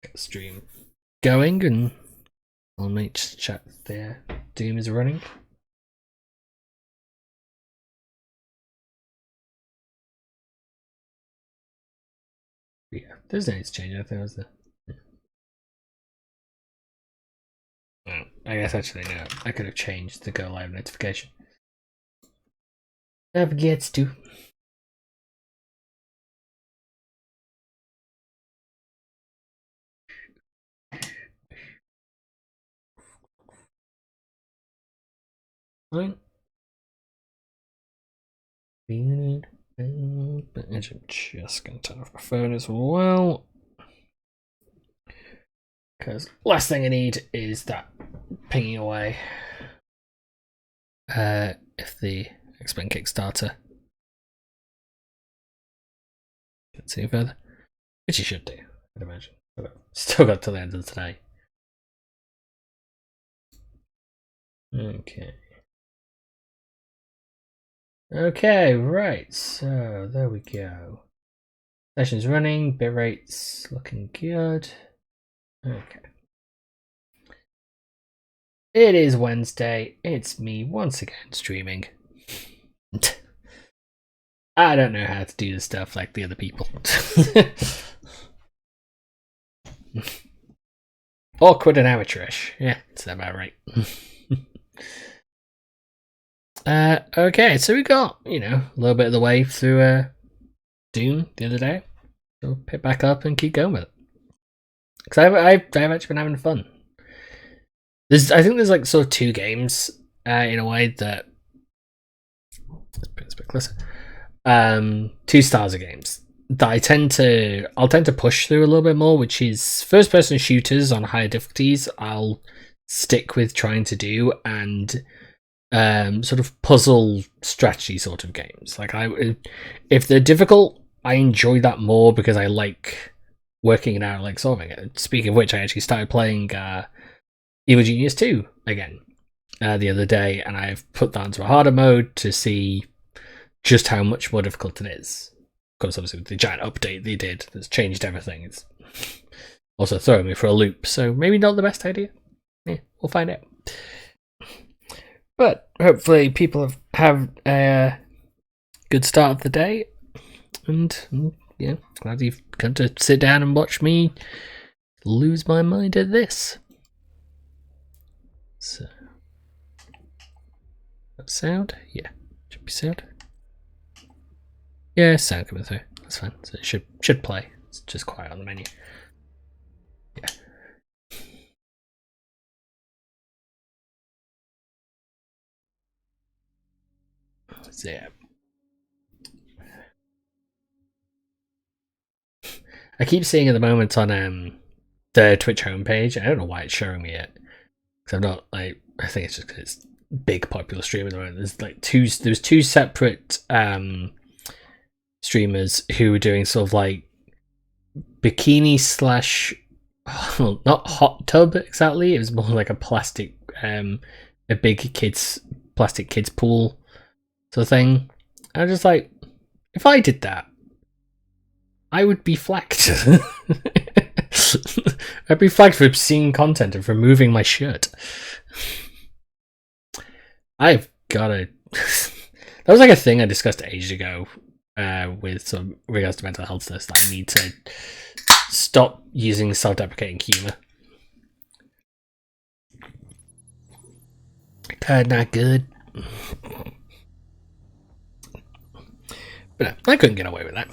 Get the stream going, and I'll make chat there. Doom is running. Yeah, there's no need to change anything, was there? Oh, I guess actually no. I could have changed the go live notification. Never gets to. Fine. I'm just gonna turn off my phone as well. Because last thing I need is that pinging away. If the X-Men Kickstarter gets any further, which you should do, I'd imagine. But still got to the end of today. Okay. Okay, right. So there we go. Session's running. Bitrate's looking good. Okay. It is Wednesday. It's me once again streaming. I don't know how to do this stuff like the other people. Awkward and amateurish. Yeah, it's about right. Okay, so we got, a little bit of the way through Doom the other day. So pick back up and keep going with it. Because I've actually been having fun. I think there's like sort of two games in a way that. Let's bring this a bit closer. 2 styles of games that I'll tend to push through a little bit more, which is first person shooters on higher difficulties. I'll stick with trying to do, and sort of puzzle strategy sort of games. Like if they're difficult, I enjoy that more because I like working it out, like solving it. Speaking of which, I actually started playing Evil Genius 2 again the other day, and I've put that into a harder mode to see just how much more difficult it is. Of course, obviously, with the giant update they did that's changed everything, it's also throwing me for a loop, so maybe not the best idea. Yeah, we'll find out. But hopefully people have a good start of the day, and yeah, glad you've come to sit down and watch me lose my mind at this. So, that sound? Yeah, should be sound. Yeah, sound coming through. That's fine. So it should play. It's just quiet on the menu. Yeah. So yeah. I keep seeing at the moment on the Twitch homepage. I don't know why it's showing me it, because I'm not like. I think it's just because it's big popular stream at the moment. There's like there's two separate streamers who are doing sort of like bikini slash not hot tub exactly. It was more like a plastic a big plastic kids pool sort of thing. I'm just like, if I did that, I would be flagged. I'd be flagged for obscene content and for removing my shirt. I've got a. That was like a thing I discussed ages ago with some regards to mental health stuff, that I need to stop using self-deprecating humor. Not good. But no, I couldn't get away with that.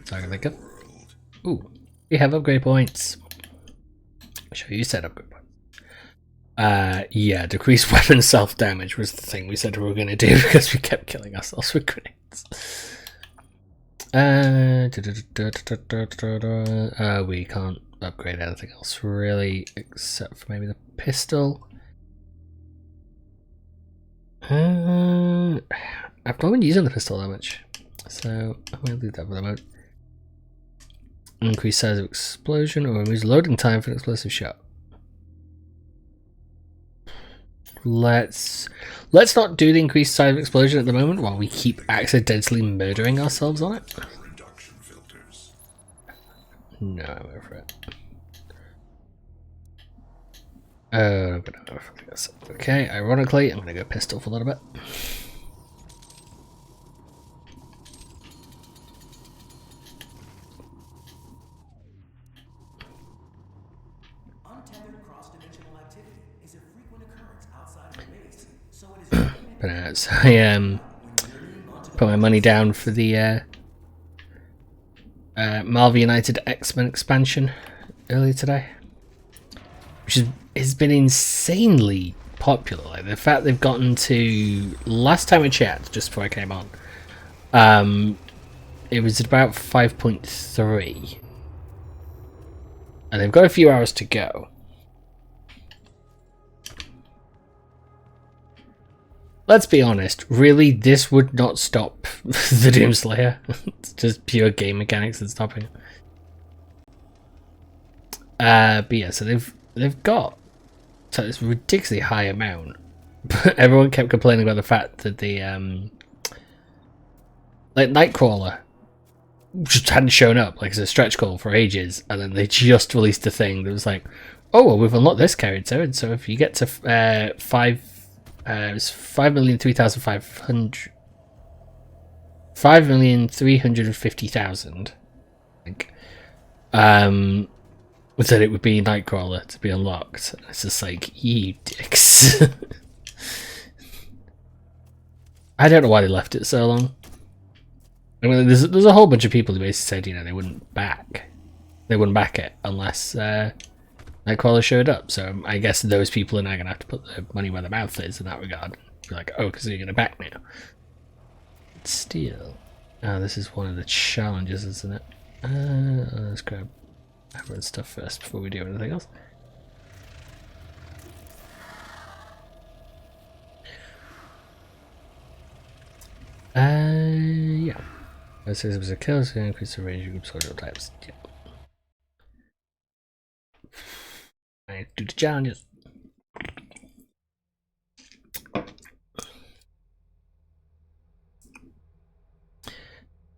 So I can think of. Ooh, we have upgrade points. I'll show you set upgrade points. Yeah, decreased weapon self-damage was the thing we said we were going to do because we kept killing ourselves with grenades. We can't upgrade anything else really, except for maybe the pistol. I've not been using the pistol that much, so I'm going to leave that for the moment. Increase size of explosion or removes loading time for an explosive shot. Let's not do the increased size of explosion at the moment while we keep accidentally murdering ourselves on it. No, I'm over it. I'm gonna go for this. Okay, ironically, I'm gonna go pistol for a little bit. But so I put my money down for the Marvel United X-Men expansion earlier today, which has been insanely popular. Like the fact they've gotten to, last time I checked, just before I came on, it was at about 5.3, and they've got a few hours to go. Let's be honest, really, this would not stop the Doomslayer. It's just pure game mechanics that's stopping it. But yeah, so they've got so this ridiculously high amount. But everyone kept complaining about the fact that the like Nightcrawler just hadn't shown up, like it's a stretch goal for ages, and then they just released a thing that was like, oh well, we've unlocked this character, and so if you get to 5,350,000, I think. Said it would be Nightcrawler to be unlocked. It's just like, you dicks. I don't know why they left it so long. I mean, there's a whole bunch of people who basically said, you know, they wouldn't back it unless Nightcrawler showed up. So I guess those people are now going to have to put their money where their mouth is in that regard. Be like, oh, because you're going to back now. Still, this is one of the challenges, isn't it? Let's grab everyone's stuff first before we do anything else. Yeah. It says it was a kill, so increase the range of group social types. Yeah. I need to do the challenges.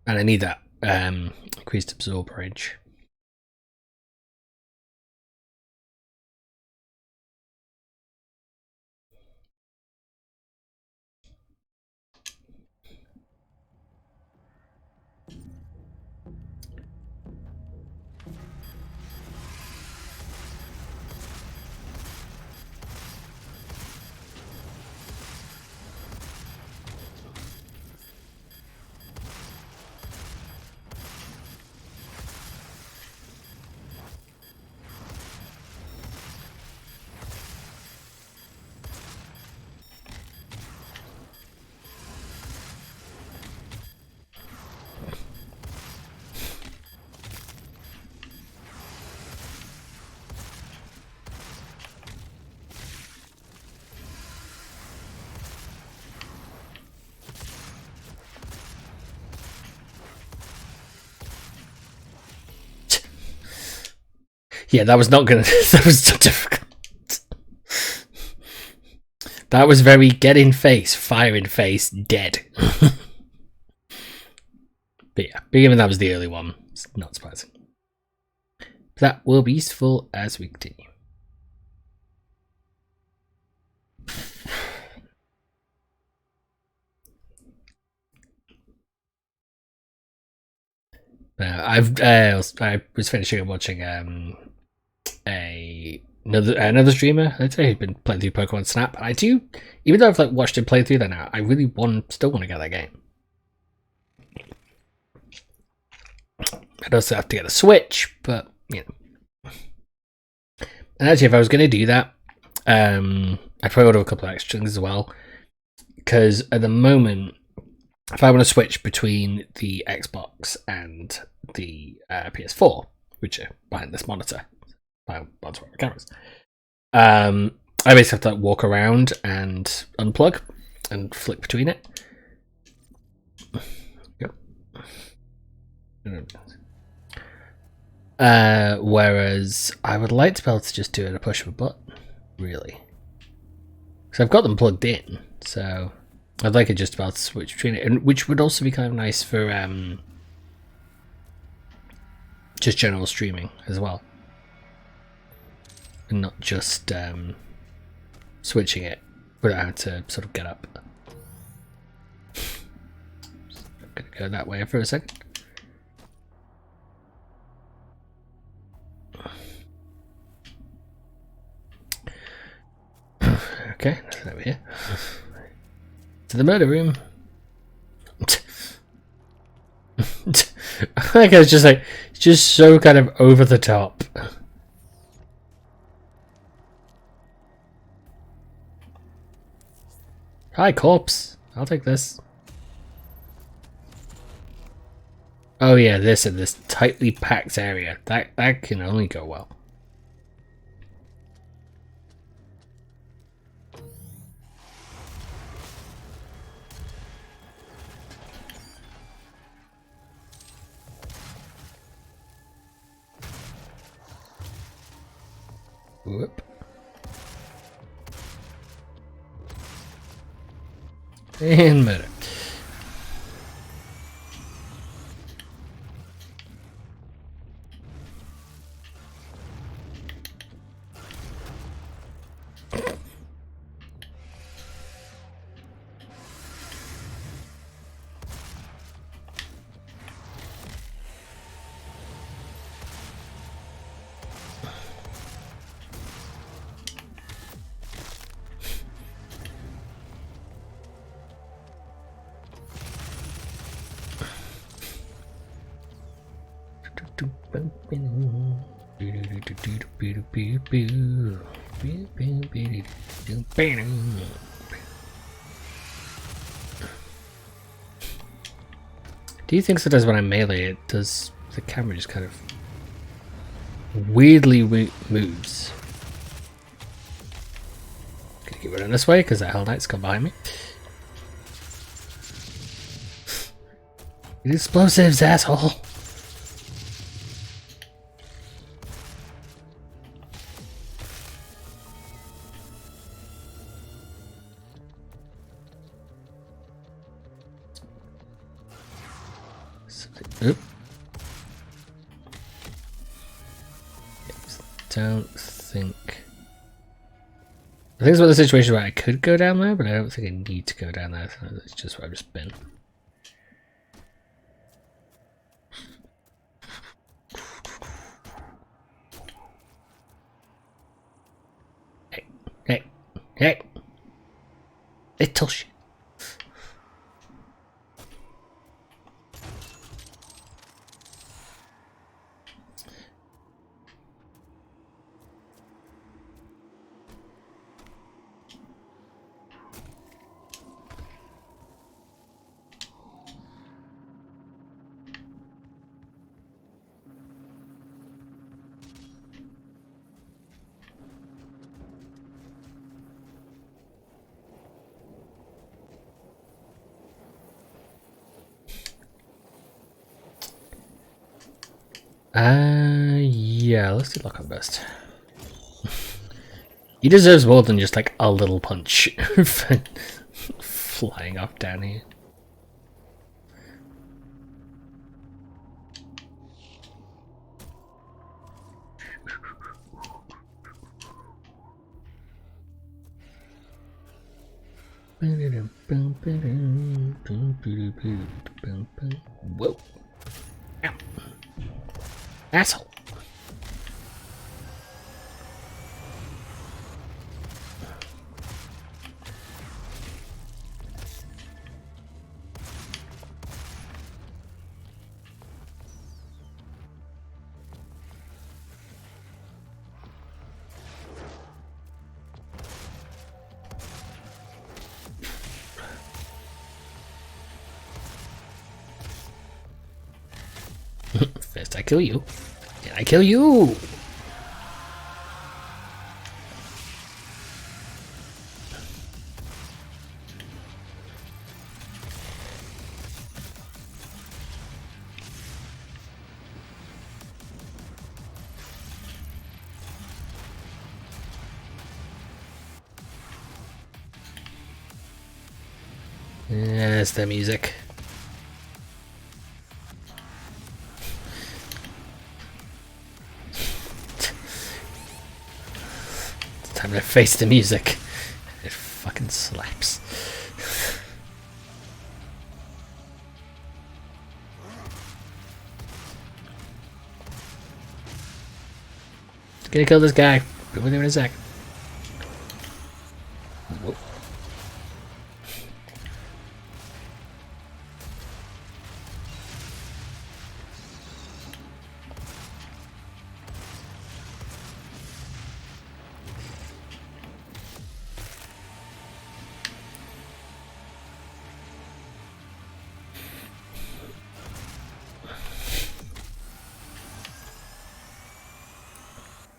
And I need that increased absorb range. Yeah, that was not gonna. That was so difficult. That was very get in face, fire in face, dead. But yeah, given that was the early one, it's not surprising. But that will be useful as we continue. I was finishing watching another streamer, I'd say, who'd been playing through Pokemon Snap. And I do, even though I've like watched him play through that now, I really still want to get that game. I'd also have to get a Switch, but you know. And actually, if I was going to do that, I'd probably order a couple of extra things as well, because at the moment, if I want to switch between the Xbox and the PS4, which are behind this monitor, behind the cameras, I basically have to like walk around and unplug and flick between it. Yep. Whereas I would like to be able to just do it at a push of a button, really. So I've got them plugged in, so I'd like it just about to switch between it, and which would also be kind of nice for just general streaming as well, and not just switching it without having to sort of get up. I'm gonna go that way for a second. Okay, nothing over here. To the murder room. I think it's just so kind of over the top. Hi, corpse. I'll take this. Oh yeah, this in this tightly packed area. That can only go well. Whoop. And murder. Do you think sometimes when I melee it does the camera just kind of weirdly moves? Gonna keep running this way because that Hell Knight's come behind me. Explosives, asshole! Oop. Don't think. I think it's one of the situations where I could go down there, but I don't think I need to go down there. It's just where I've just been. Hey! Little shit. Yeah, let's do luck on best. He deserves more than just like a little punch for flying up down here. Whoa. Ow. Asshole. First I kill you, then I kill you! Yes, the music. time to face the music. It fucking slaps. Gonna kill this guy. Be with you in a sec. Whoa.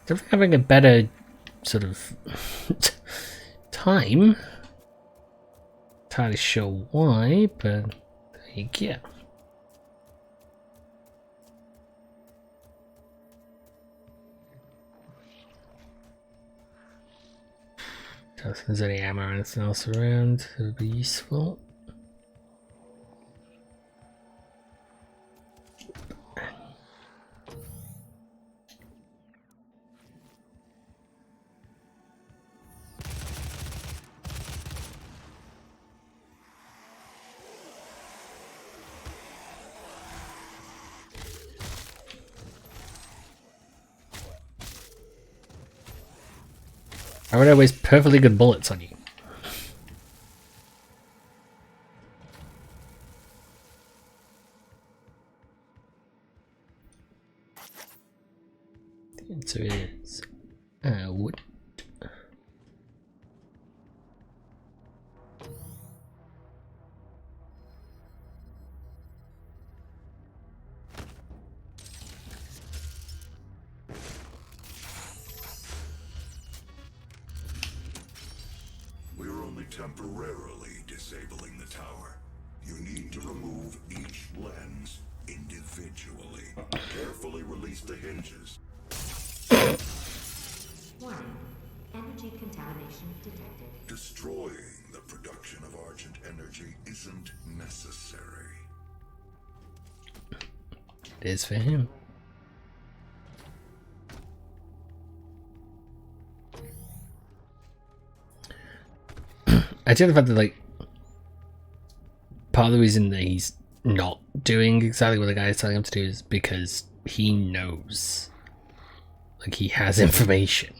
They're having a better sort of time. Entirely sure why, but there you go. If there's any ammo or anything else around, it would be useful. I would always perfectly good bullets on you. The answer is wood. Temporarily disabling the tower. You need to remove each lens individually. Carefully release the hinges. Warning. Energy contamination detected. Destroying the production of Argent energy isn't necessary. It is for him. I do the fact that, like, part of the reason that he's not doing exactly what the guy is telling him to do is because he knows. Like, he has information.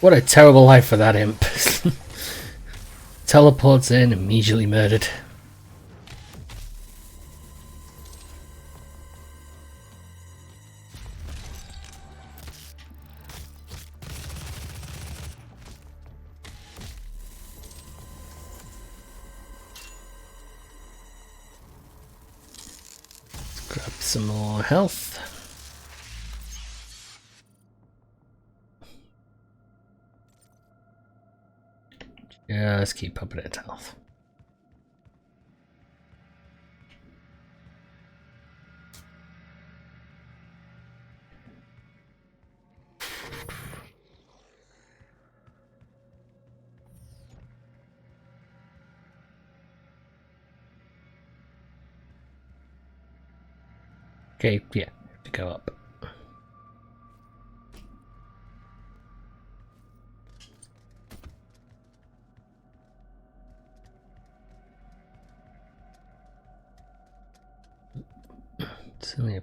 What a terrible life for that imp. Teleports in, immediately murdered. Let's grab some more health. Just keep pumping its health. Okay, yeah, to go up. It certainly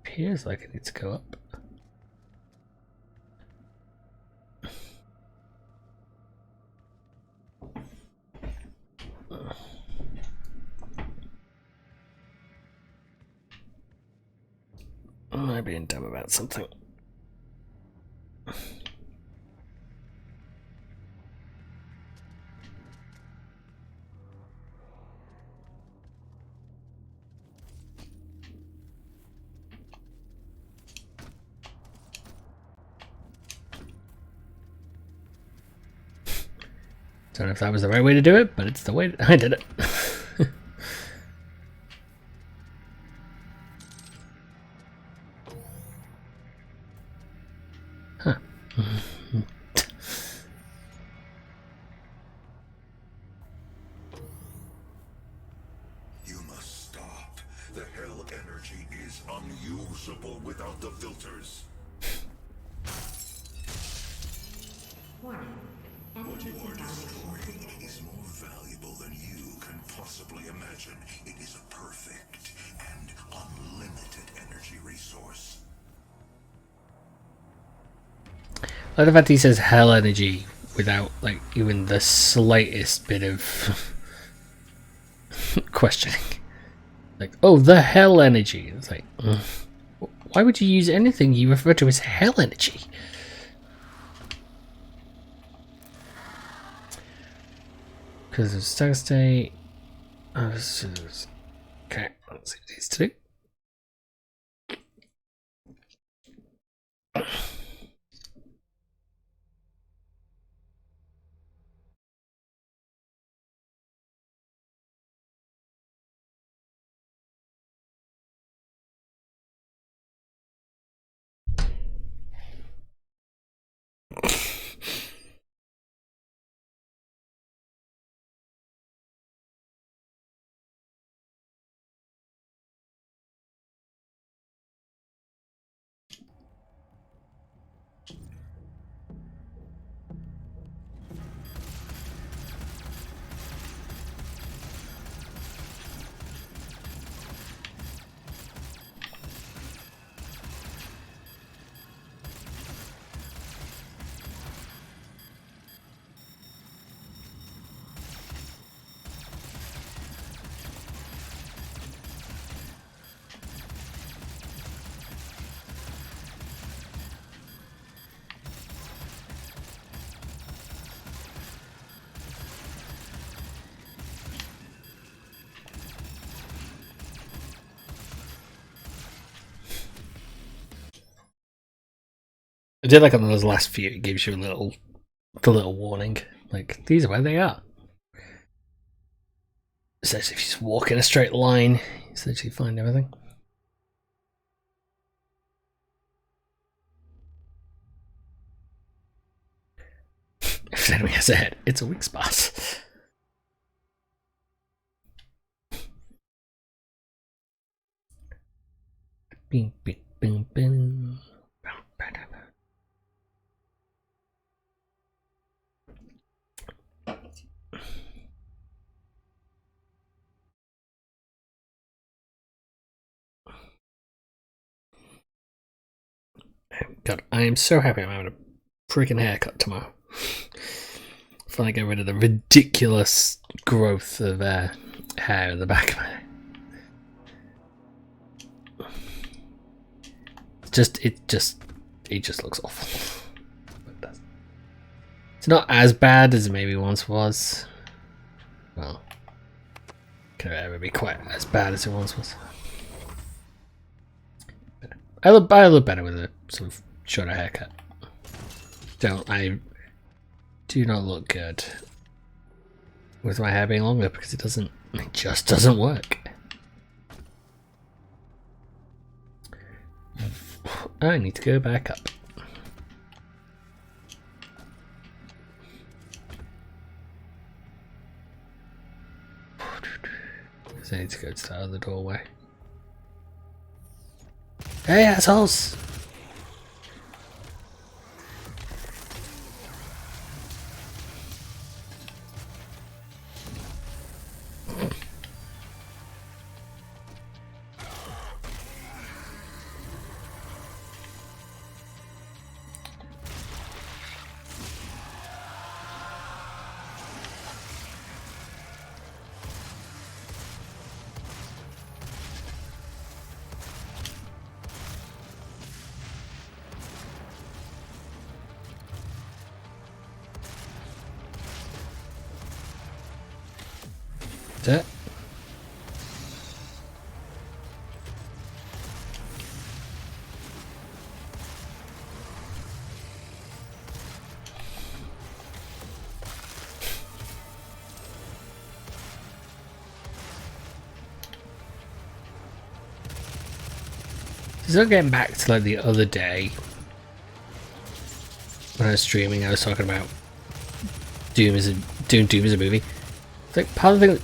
appears like it needs to go up. Am I being dumb about something? Don't know if that was the right way to do it, but it's the way I did it. Huh. like the fact he says hell energy without like even the slightest bit of questioning. Like, oh, the hell energy. It's like, why would you use anything you refer to as hell energy? Because of stack state. Okay, let's see what these do. I did like on those last few, it gives you the little warning. Like, these are where they are. So if you just walk in a straight line, you essentially find everything. If an enemy has a head, it's a weak spot. Bing, bing, bing, bing. God, I am so happy I'm having a freaking haircut tomorrow. Finally get rid of the ridiculous growth of hair in the back of my head. It just looks awful. It's not as bad as it maybe once was. Well, can it ever be quite as bad as it once was? I look better with a sort of shorter haircut. I do not look good with my hair being longer because it just doesn't work. I need to go back up. I need to go to the other doorway. Hey, assholes! That's it. So getting back to like the other day when I was streaming, I was talking about Doom as a movie. It's like part of the thing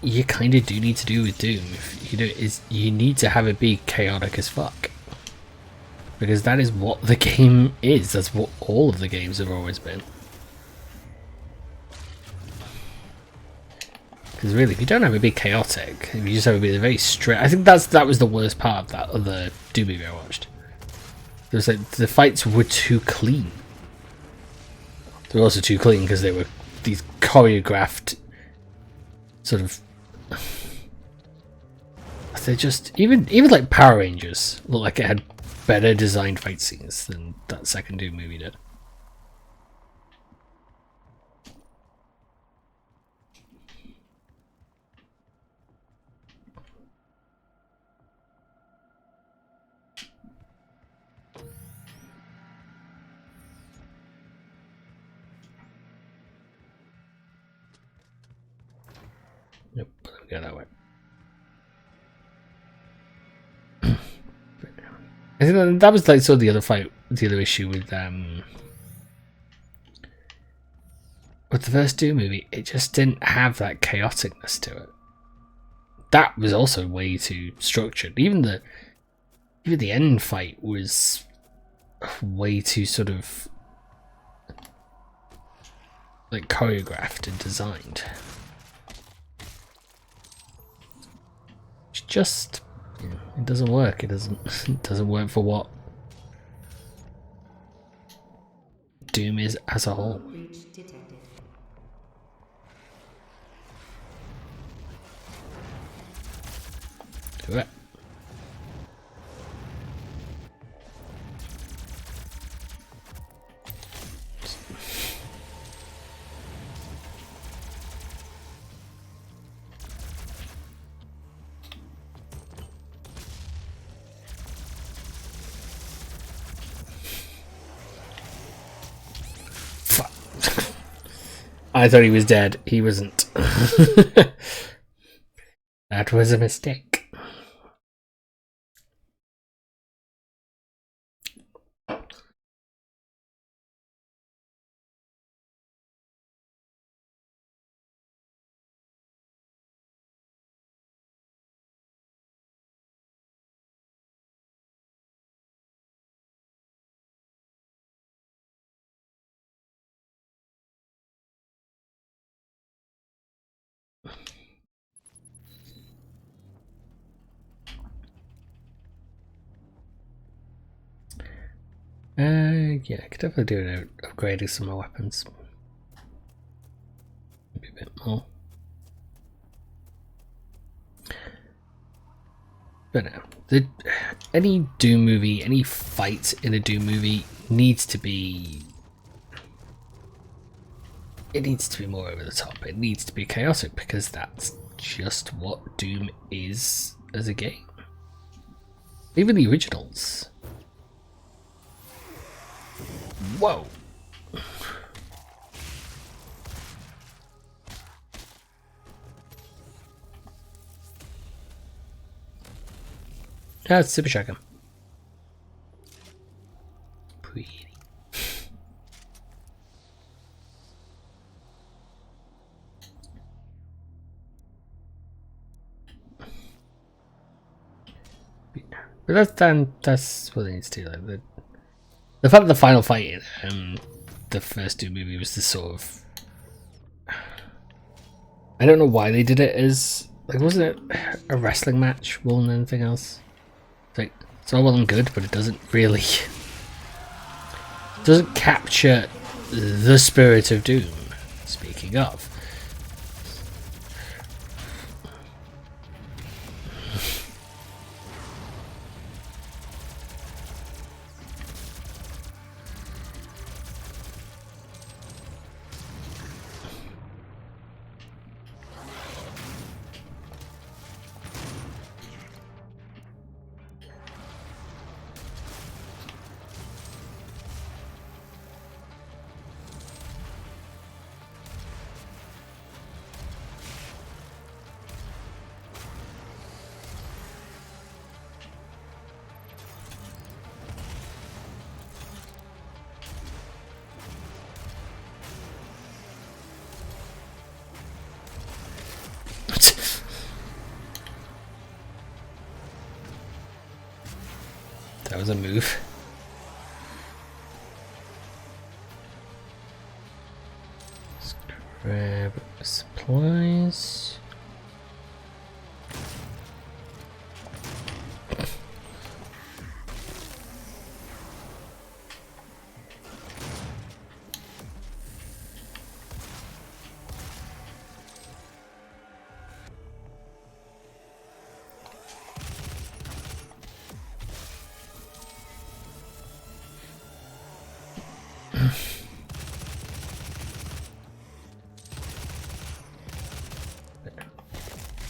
you kind of do need to do with Doom, if you do it, is you need to have it be chaotic as fuck, because that is what the game is. That's what all of the games have always been. Because really, if you don't have it be chaotic, if you just have it be very straight, I think that was the worst part of that other Doom movie I watched. It was like the fights were too clean. They're also too clean because they were these choreographed sort of. They're just even like Power Rangers look like it had better designed fight scenes than that second Doom movie did. Nope, let me go that way. I think that was like sort of the other fight, the other issue with the first Doom movie. It just didn't have that chaoticness to it. That was also way too structured. Even the end fight was way too sort of like choreographed and designed. It's just, you know, it doesn't work. It doesn't work for what Doom is as a whole. Breach detected. Do it. I thought he was dead. He wasn't. That was a mistake. Yeah, I could definitely do it upgrading some more weapons. Maybe a bit more. But no, any Doom movie, any fight in a Doom movie needs to be. It needs to be more over the top. It needs to be chaotic because that's just what Doom is as a game. Even the originals. Whoa. It's Super Shotgun. Pretty. But that's what it needs to do. Like the fact that the final fight in the first Doom movie was this sort of, I don't know why they did it as like, wasn't it a wrestling match more than anything else? It's like it's all well and good, but it doesn't really capture the spirit of Doom. Speaking of. That was a move. Let's grab supplies.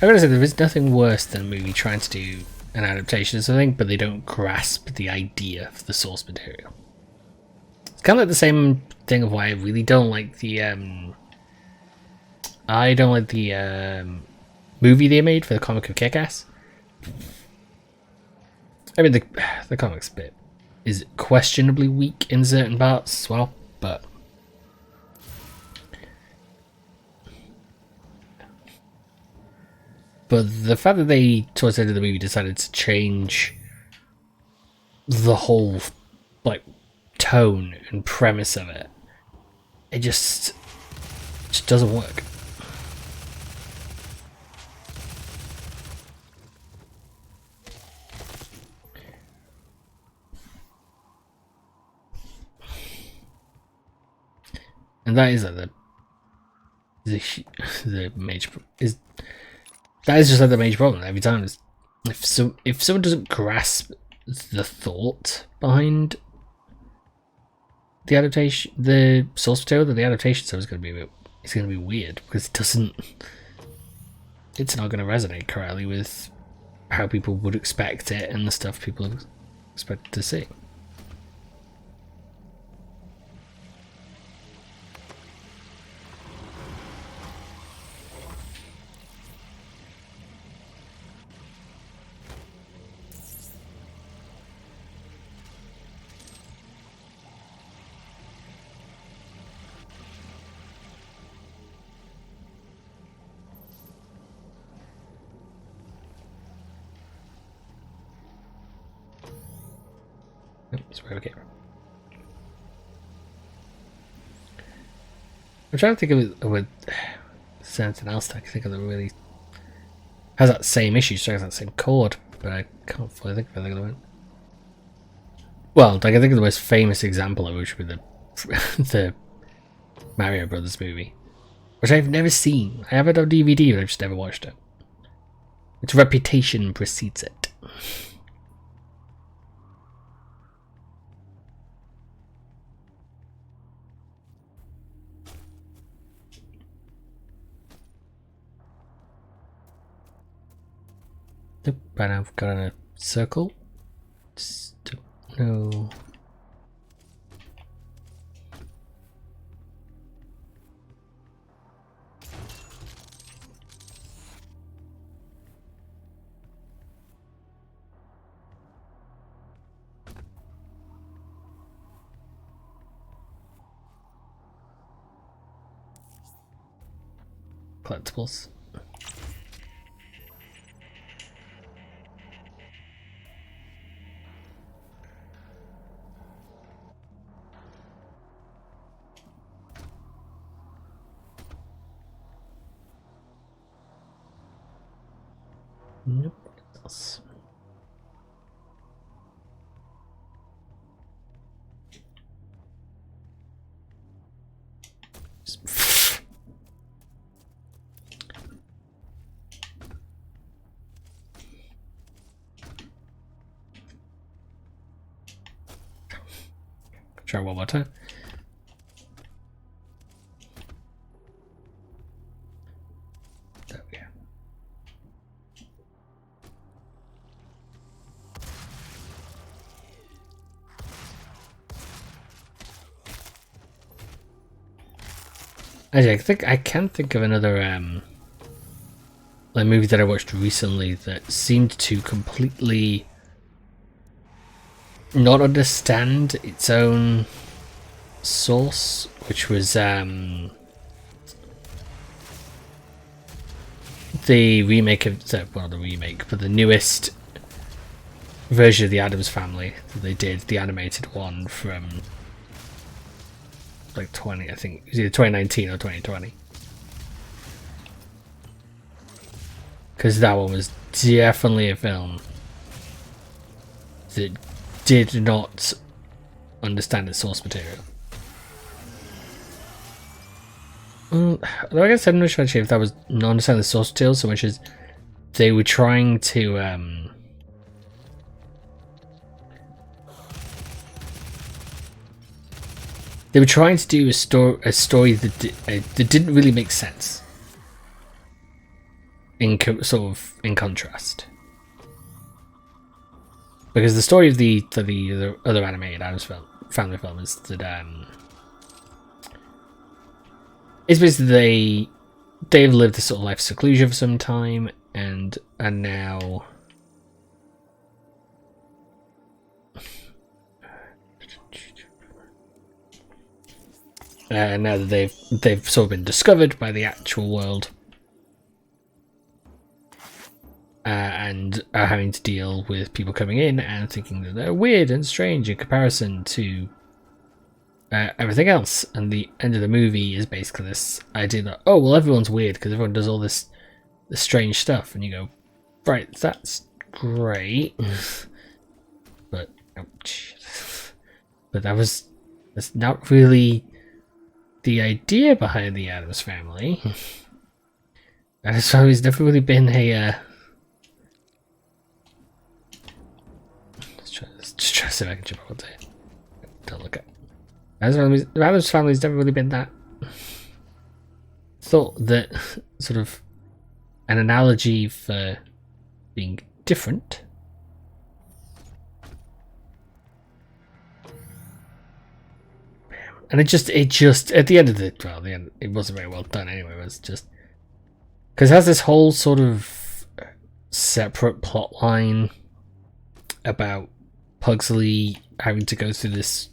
I gotta say, there is nothing worse than a movie trying to do an adaptation of something, but they don't grasp the idea of the source material. It's kind of like the same thing of why I really don't like the movie they made for the comic of Kick-Ass. I mean, the comics bit is questionably weak in certain parts as well, but the fact that they, towards the end of the movie, decided to change the whole, like, tone and premise of it, it just doesn't work. And that is like the major is that is just like the major problem every time. Is if someone doesn't grasp the thought behind the adaptation, the source material, then the adaptation so is going to be weird because it's not going to resonate correctly with how people would expect it and the stuff people expect to see. Okay. I'm trying to think of something else that I can think of that really has that same issue, strikes that same chord, but I can't fully think of anything at the moment. Well, I can think of the most famous example of which would be the Mario Brothers movie, which I've never seen. I have it on DVD, but I've just never watched it. Its reputation precedes it. Nope, right now I've got a circle. No. Collectibles. Nope. What else? Try one more time. There we go. Actually, I can think of another like movie that I watched recently that seemed to completely not understand its own source, which was the remake of the newest version of the Addams Family that they did, the animated one from like I think it was either 2019 or 2020. Because that one was definitely a film that did not understand its source material. Though I guess I'm not sure actually if that was not understanding the source material so much as they were trying to do a story that didn't really make sense. sort of in contrast. Because the story of the other animated Addams Family film is that it's basically they've lived this sort of life of seclusion for some time, and now now that they've sort of been discovered by the actual world, and are having to deal with people coming in and thinking that they're weird and strange in comparison to everything else. And the end of the movie is basically this idea that, oh well, everyone's weird because everyone does all this strange stuff, and you go, right, that's great, but that's not really the idea behind the Addams Family. Addams Family's never really been a just try to see if I can jump onto it. Don't look at the Addams Family's never really been that. Thought that sort of an analogy for being different. And it just at the end of the end, it wasn't very well done anyway. It was just because it has this whole sort of separate plot line about Pugsley having to go through this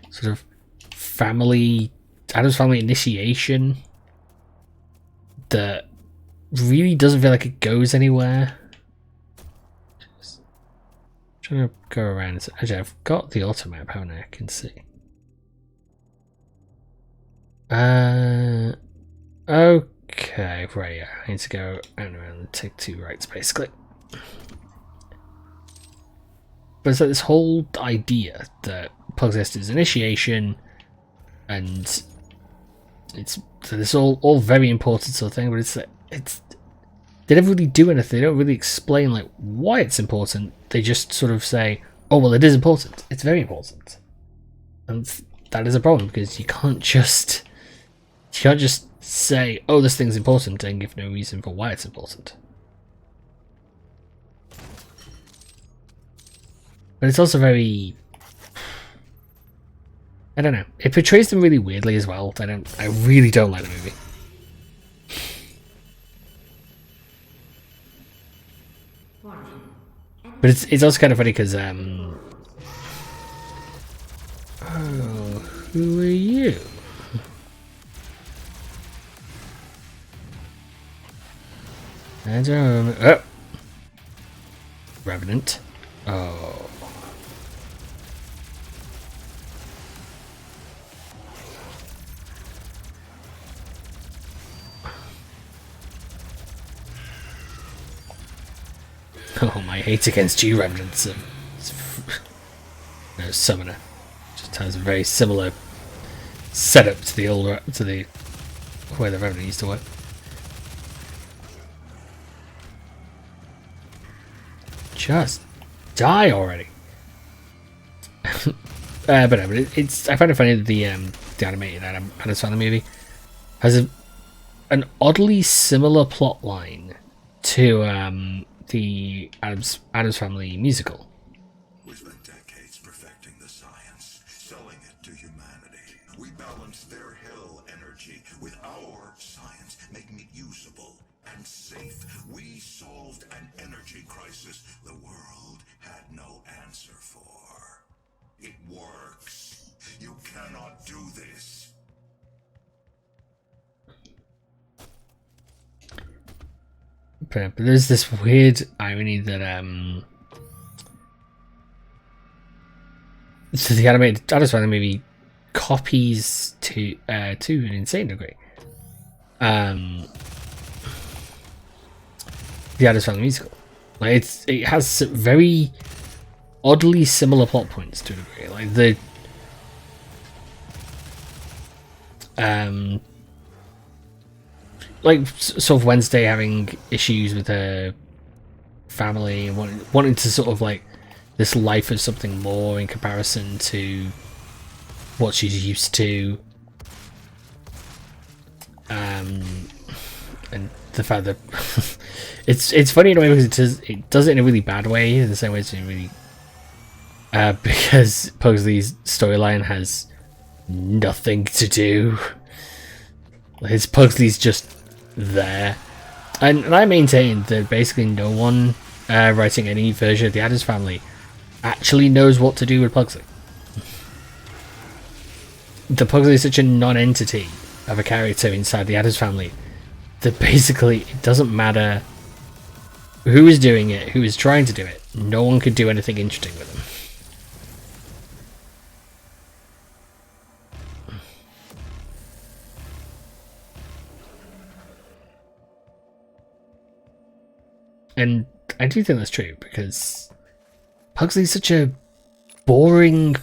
sort of Addams Family initiation that really doesn't feel like it goes anywhere. Just trying to go around. Actually, I've got the auto map, haven't I? I can see. Okay, right, yeah. I need to go around and take 2 rights, basically. But it's like this whole idea that Pugsley is initiation, and it's this all very important sort of thing, but it's they never really do anything. They don't really explain like why it's important. They just sort of say, oh well, it is important. It's very important. And that is a problem, because you can't just say, oh, this thing's important, and give no reason for why it's important. But it's also very, I don't know. It portrays them really weirdly as well. I really don't like the movie. But it's also kind of funny because oh, who are you? I don't. Oh, Revenant. Oh. Oh, my hate against you, Revenants. No, Summoner. Just has a very similar setup to the old way the Revenant used to work. Just die already. But no, it's I find it funny that the animated Addams Family movie has an oddly similar plot line to the Addams Family musical. We spent decades perfecting the science, selling it to humanity. We balanced their hell energy with our science, making it usable and safe. We solved an energy crisis the world had no answer for. It works. You cannot do this. But there's this weird irony that so the animated Addams Family movie copies to an insane degree the Addams Family musical. Like it has very oddly similar plot points to a degree. Like the like sort of Wednesday having issues with her family and wanting to sort of like this life of something more in comparison to what she's used to. And and the fact that it's funny in a way because it does it in a really bad way, in the same way it's really because Pugsley's storyline has nothing to do. His Pugsley's just there, and I maintain that basically no one writing any version of the Addams Family actually knows what to do with Pugsley. The Pugsley is such a non-entity of a character inside the Addams Family that basically it doesn't matter who is doing it, who is trying to do it, no one could do anything interesting with him. And I do think that's true, because Pugsley's such a boring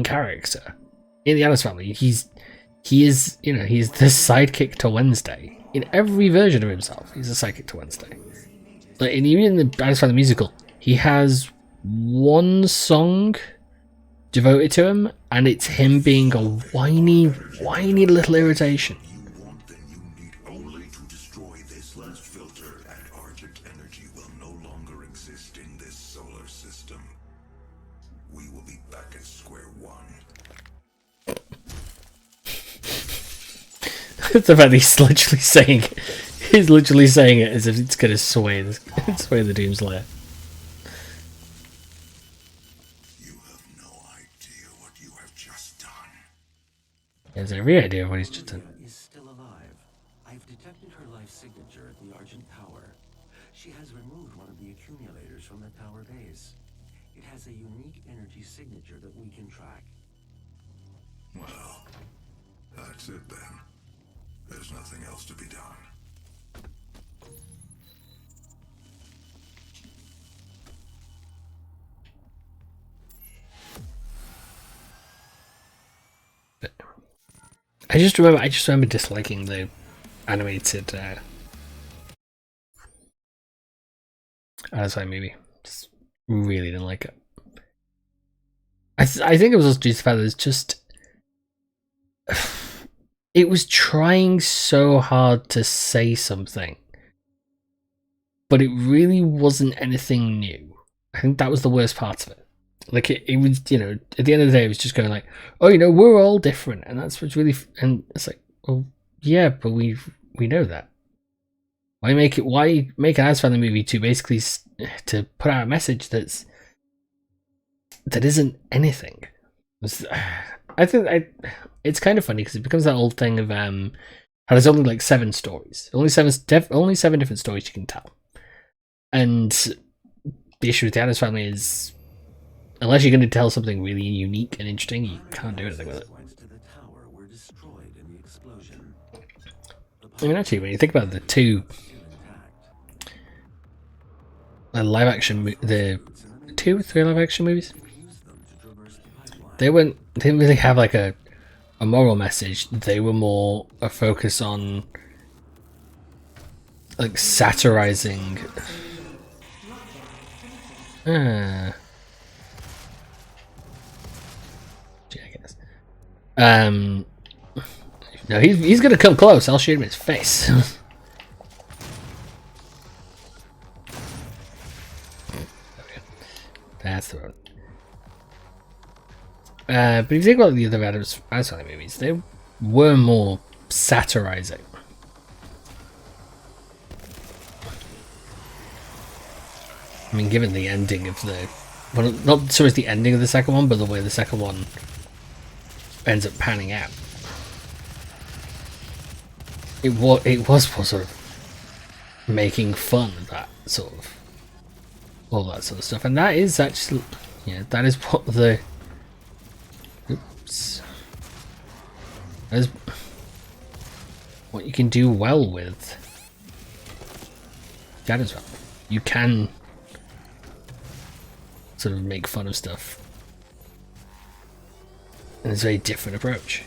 character in the Addams Family. He is, you know, he's the sidekick to Wednesday. In every version of himself, he's a sidekick to Wednesday. Like, even in the Addams Family musical, he has one song devoted to him, and it's him being a whiny little irritation. You want, then you need only to destroy this last filter, and Argent energy will no longer exist in this solar system. We will be back at square one. The fact he's literally saying it as if it's gonna sway the Doomslayer. You have no idea what you have just done. He has every idea of what he's just done. Is still alive. I've detected her life signature at the Argent Tower. She has removed one of the accumulators from the tower base. It has a unique energy signature that we can track. Well, that's it then. There's nothing else to be done. I just remember disliking the animated Addams Family movie. Just really didn't like it. I think it was also due to the fact that it's just it was trying so hard to say something, but it really wasn't anything new. I think that was the worst part of it. Like it was, you know, at the end of the day, it was just going like, oh, you know, we're all different, and that's what's really. And it's like, well, yeah, but we know that. Why make an Addams Family movie to basically to put out a message that isn't anything? I think it's kind of funny because it becomes that old thing of how there's only like 7 stories, only seven different stories you can tell, and the issue with the Addams Family is, unless you're going to tell something really unique and interesting, you can't do anything with it. I mean, actually, when you think about the two live action, the 2 or 3 live action movies, they didn't really have like a moral message. They were more a focus on like satirizing. I guess. No, he's gonna come close. I'll shoot him in his face. That's the one. But if you think about the other Addams Family movies, they were more satirizing. I mean, given the ending of the, well, not so much the ending of the second one, but the way the second one ends up panning out. It was more sort of making fun of that sort of, all that sort of stuff, and that is actually, yeah, that is what the, oops, that is what you can do well with Addams Family. You can sort of make fun of stuff, and it's a very different approach.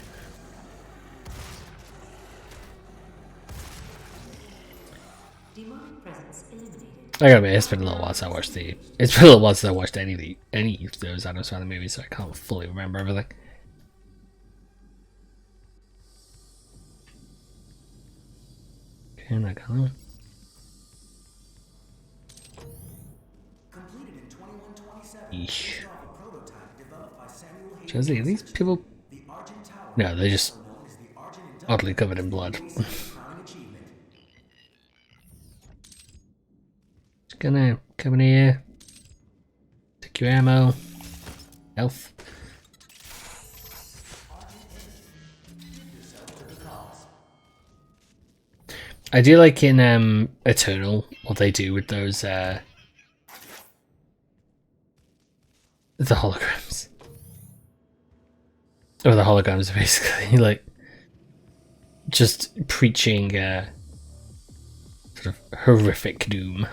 Demonic presence eliminated. I gotta admit, it's been a little while since I watched any of those Addams Family movies, so I can't fully remember everything. Okay, not gonna. Yeesh. Josie, are these people? No, they're just oddly covered in blood. Just gonna come in here. Take your ammo. Health. I do like in Eternal what they do with those the holograms. Or the holograms basically like just preaching sort of horrific doom.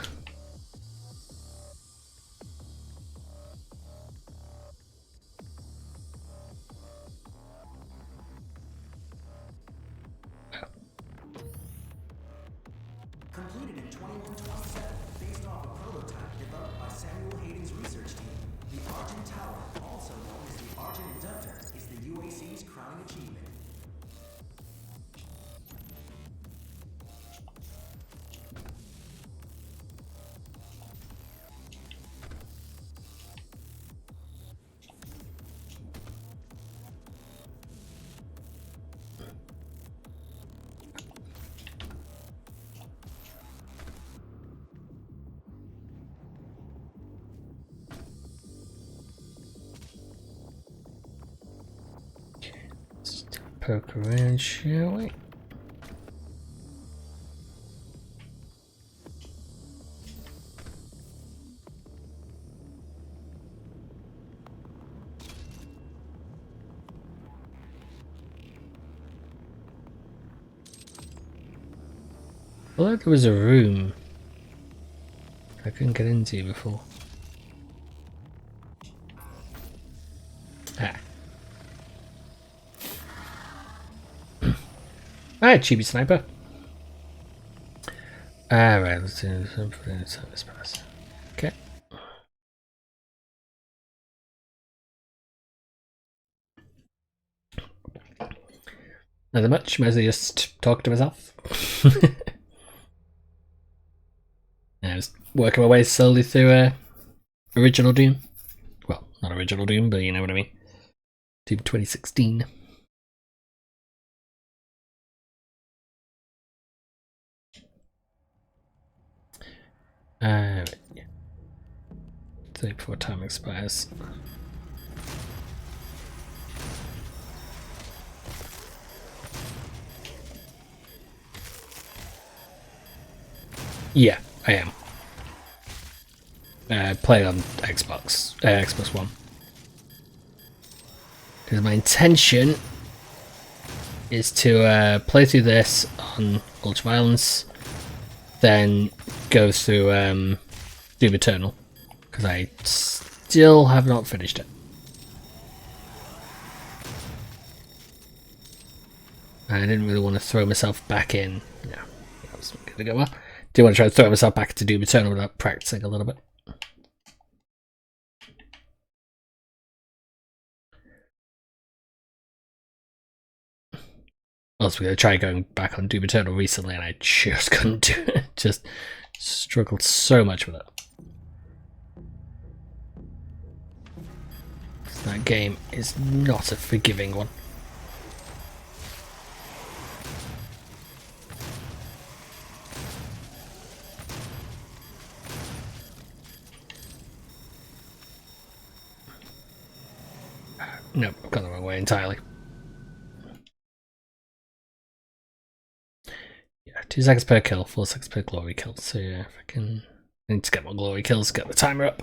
Completed in 2127, based off a prototype developed by Samuel Hayden's research team. The Argent Tower, also known as the Argent Inductor, is the UAC's crowning achievement. Poke around, shall we? I thought there was a room I couldn't get into before. Ah. Ah, chibi sniper. Alright, let's do this pass. Okay. Nothing much, mostly just talk to myself. I was working my way slowly through original Doom. Well, not original Doom, but you know what I mean. Doom 2016. Yeah. So before time expires. Yeah, I am. Play on Xbox One. Because my intention is to play through this on Ultraviolence, then go through Doom Eternal, because I still have not finished it. I didn't really want to throw myself back in. No, that was going to go well. Do want to try to throw myself back to Doom Eternal without practicing a little bit. I was going to try going back on Doom Eternal recently and I just couldn't do it. Just struggled so much with it. That game is not a forgiving one. Nope, I've gone the wrong way entirely. Yeah, 2 seconds per kill, 4 seconds per glory kill. So yeah, if I can, I need to get more glory kills, get the timer up.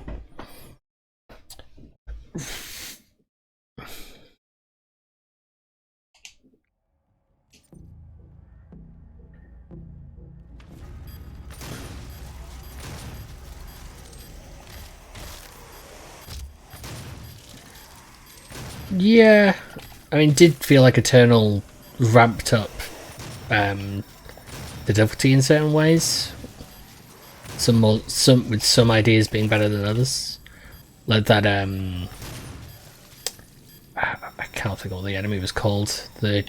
Yeah, I mean, did feel like Eternal ramped up the difficulty in certain ways. Some with some ideas being better than others, like that. I can't think what the enemy was called. The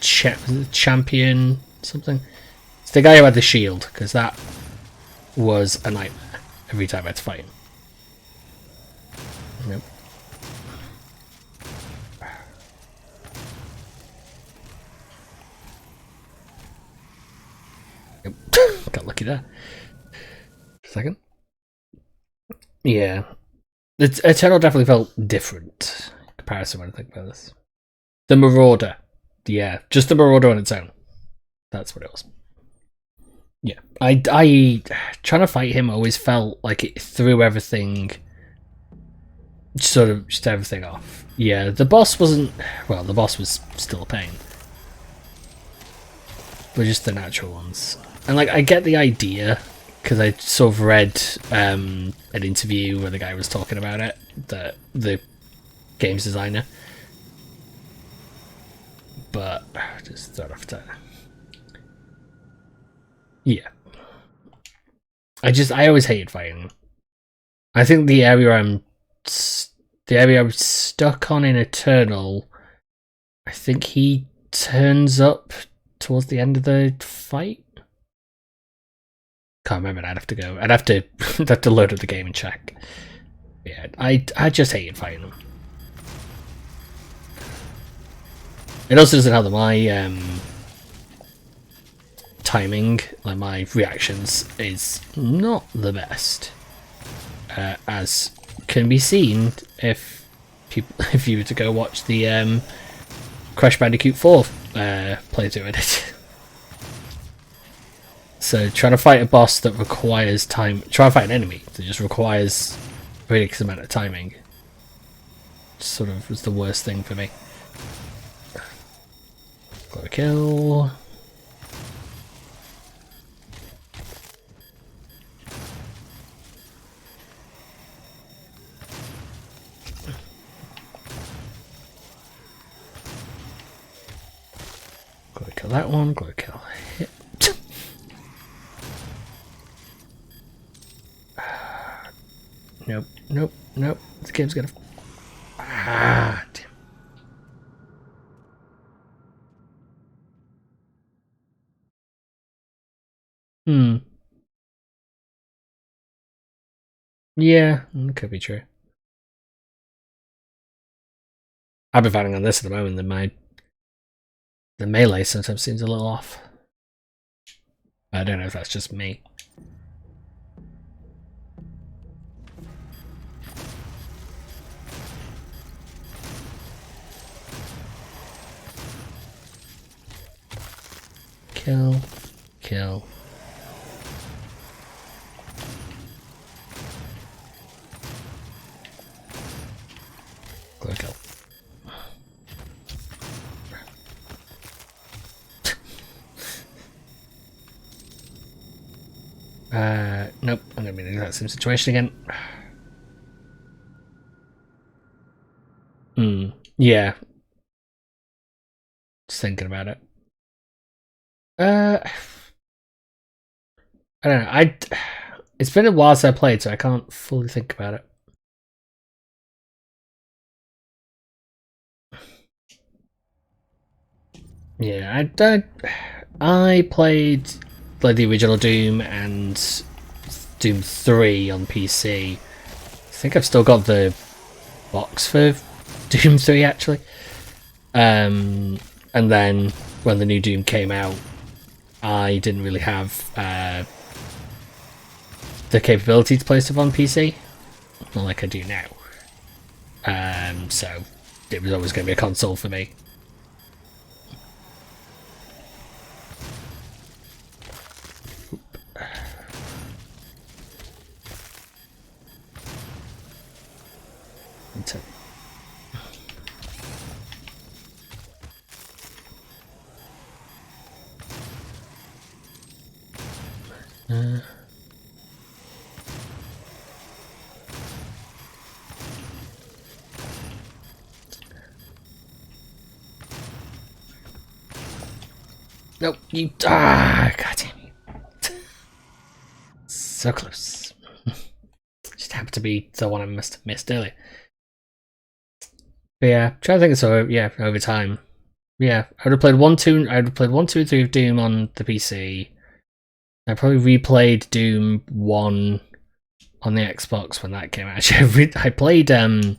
champion something. It's the guy who had the shield, because that was a nightmare every time I had to fight him. Nope. Yep. Got lucky there. Second. Yeah. Eternal definitely felt different in comparison when I think about this. The Marauder. Yeah, just the Marauder on its own. That's what it was. Yeah. I trying to fight him always felt like it threw everything, sort of just everything off. Yeah, the boss wasn't, well, the boss was still a pain. But just the natural ones. And like, I get the idea, because I sort of read an interview where the guy was talking about it, the games designer. But just throw it off to. Yeah. I always hated fighting him. I think the area I'm stuck on in Eternal, I think he turns up towards the end of the fight. Can't remember. I'd have to go. I'd have to load up the game and check. Yeah, I just hated fighting him. It also doesn't help that my timing, like my reactions, is not the best, as can be seen if you were to go watch the Crash Bandicoot 4 playthrough in it. So trying to fight a boss that requires trying to fight an enemy that just requires a ridiculous amount of timing, sort of was the worst thing for me. Got a kill. Gotta kill that one, gotta kill it. Nope, nope, nope. The game's gonna. Ah, damn. Yeah, it could be true. I've been finding on this at the moment that the melee sometimes seems a little off. I don't know if that's just me. Kill, kill. Go kill. Nope, I'm gonna be in the exact same situation again. Yeah. Just thinking about it. I don't know. It's been a while since I played, so I can't fully think about it. Yeah, I played like the original Doom and Doom 3 on PC. I think I've still got the box for Doom 3 actually. And then when the new Doom came out, I didn't really have the capability to play stuff on PC, not like I do now. So it was always going to be a console for me. Nope, you. Ah, god damn you. So close. Just happened to be the one I missed earlier. But yeah, trying to think of so yeah, over time. Yeah, I would have played 1, 2 and 3 of Doom on the PC. I probably replayed Doom 1 on the Xbox when that came out. Actually, I played, I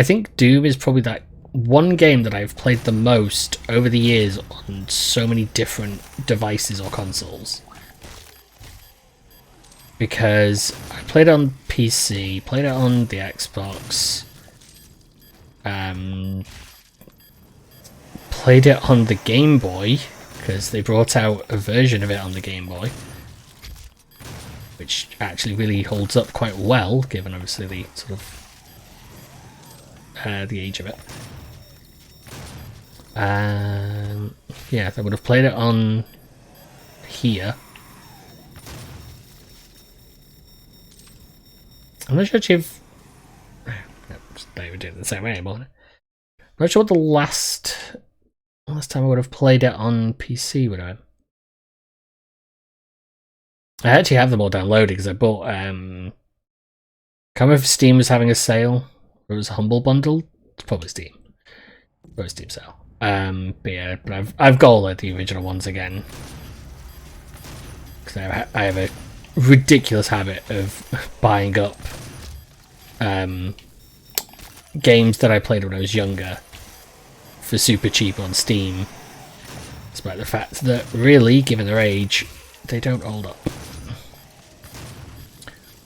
think Doom is probably that one game that I've played the most over the years on so many different devices or consoles. Because I played it on PC, played it on the Xbox, played it on the Game Boy, because they brought out a version of it on the Game Boy, which actually really holds up quite well, given obviously the sort of the age of it. Yeah, I would have played it on here. I'm not sure if don't even do it the same way anymore. I'm not sure what the last time I would have played it on PC would have. I actually have them all downloaded because I bought can't remember if Steam was having a sale or it was a Humble Bundle. It's probably Steam. Probably Steam sale. But yeah, but I've got all of the original ones again. Because I have a ridiculous habit of buying up games that I played when I was younger for super cheap on Steam, despite the fact that really, given their age, they don't hold up.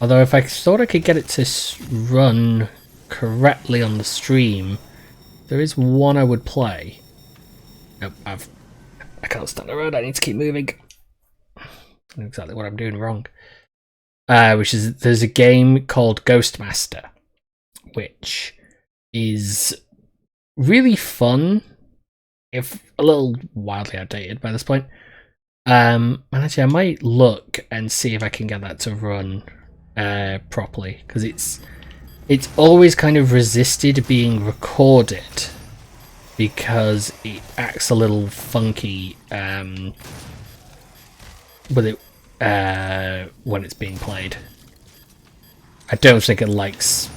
Although if I thought I could get it to run correctly on the stream, there is one I would play. Nope, I can't stand the road, I need to keep moving. I know exactly what I'm doing wrong. Which is, there's a game called Ghostmaster, which is really fun, if a little wildly outdated by this point. And actually I might look and see if I can get that to run properly, because it's always kind of resisted being recorded because it acts a little funky with it when it's being played. I don't think it likes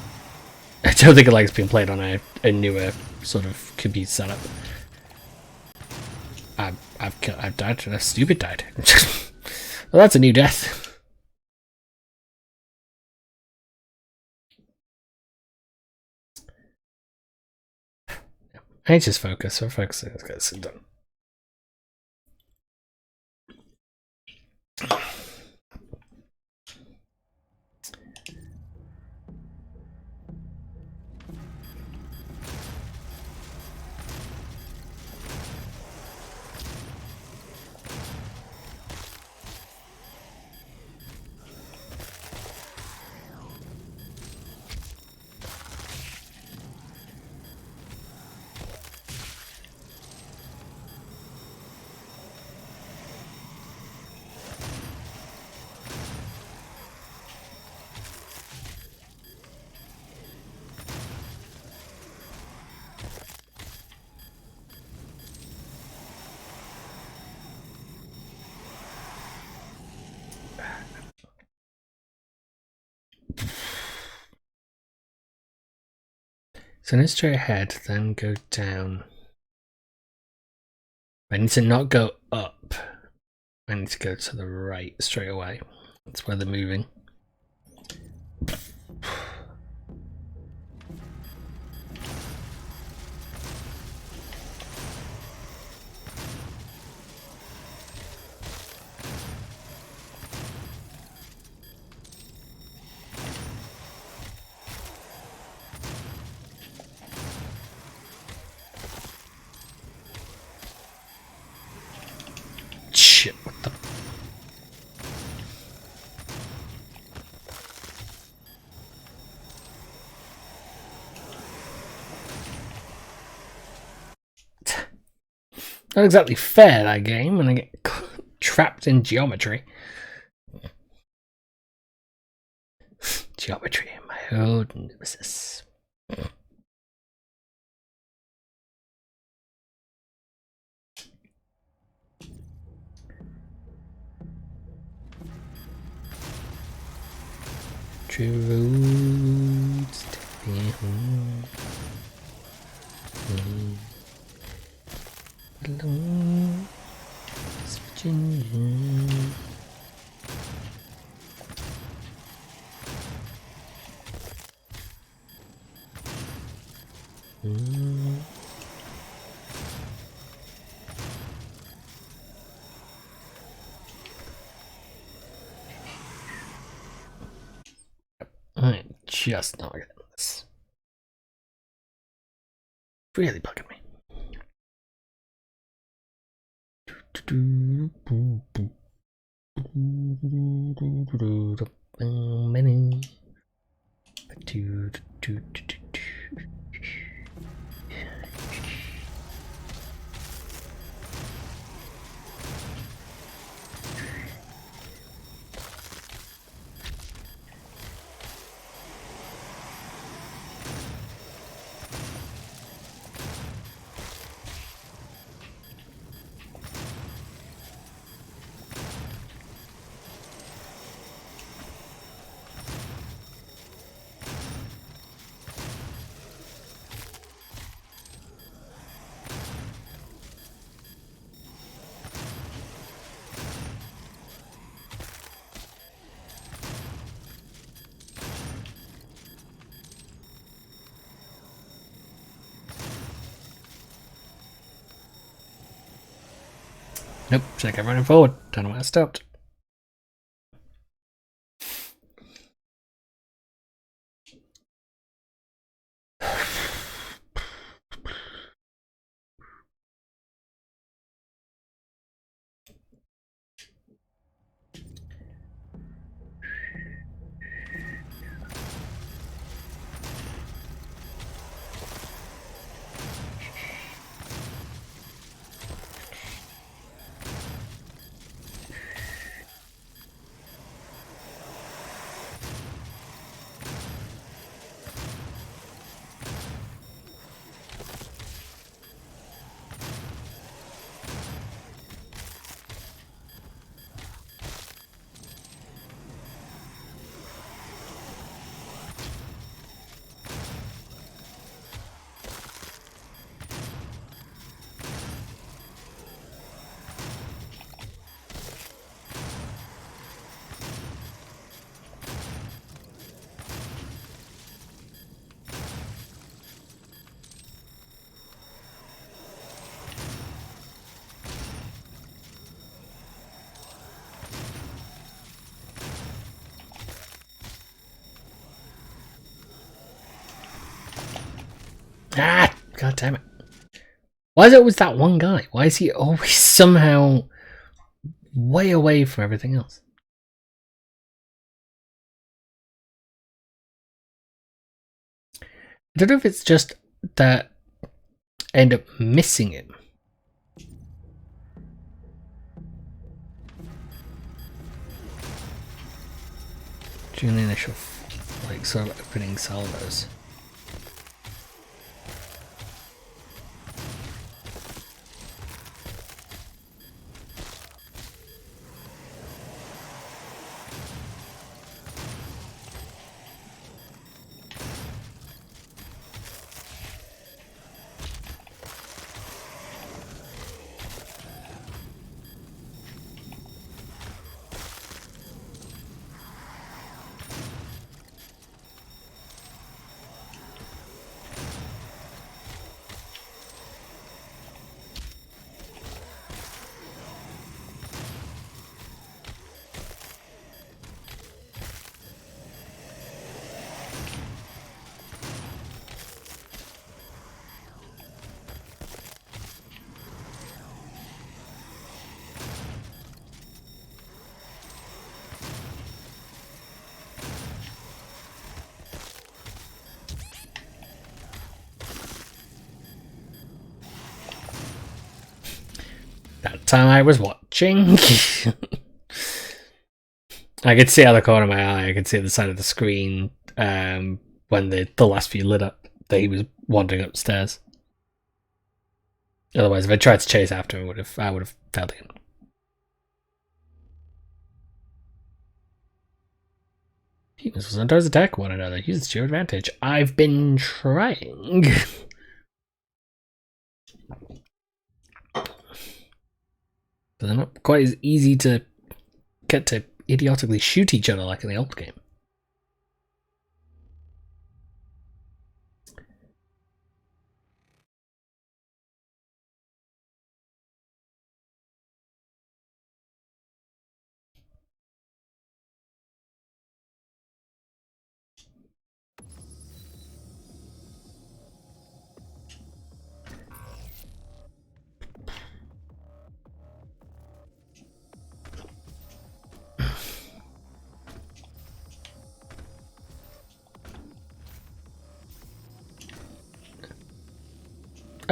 being played on a newer sort of computer setup. I've died. I've stupid died. Well, that's a new death. I just focus. We're focusing. Let's get this done. So let's straight ahead, then go down. I need to not go up. I need to go to the right straight away. That's where they're moving. Shit, what the... Not exactly fair, that game, when I get trapped in geometry. Geometry, my old nemesis. True roads take me home. Alone, West Virginia. just not getting this. Really bugging me. Nope, should I kept running forward. Don't know why I stopped. Ah! God damn it. Why is it always that one guy? Why is he always somehow way away from everything else? I don't know if it's just that I end up missing him. During the initial, like, sort of opening salvos. That time I was watching. I could see out the corner of my eye, I could see at the side of the screen when the last few lit up that he was wandering upstairs. Otherwise, if I tried to chase after him, I would have failed him. Humans will sometimes attack one another. Use it to your advantage. I've been trying. But they're not quite as easy to get to idiotically shoot each other like in the old game.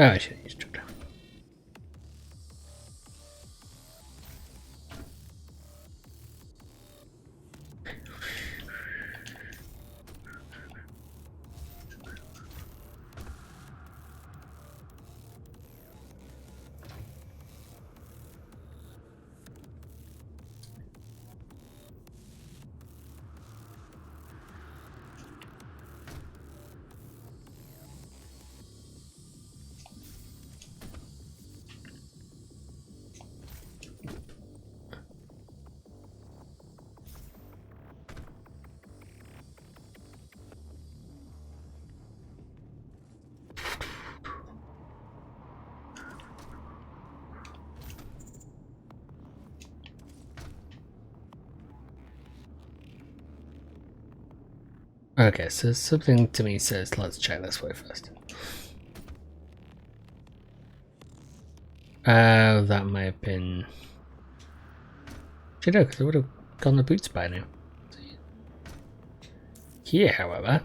Oh, I should use drop down. Okay, so something to me says let's check this way first. That might have been... You know, because I would have gone the boots by now. Here, however...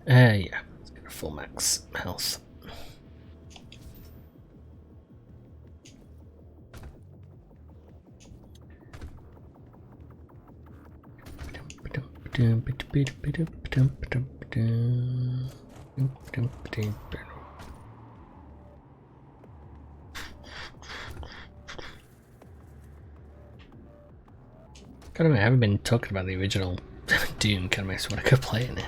yeah, let's get a full max health. God, I haven't been talking about the original Doom. Kind of makes me want to go play it now.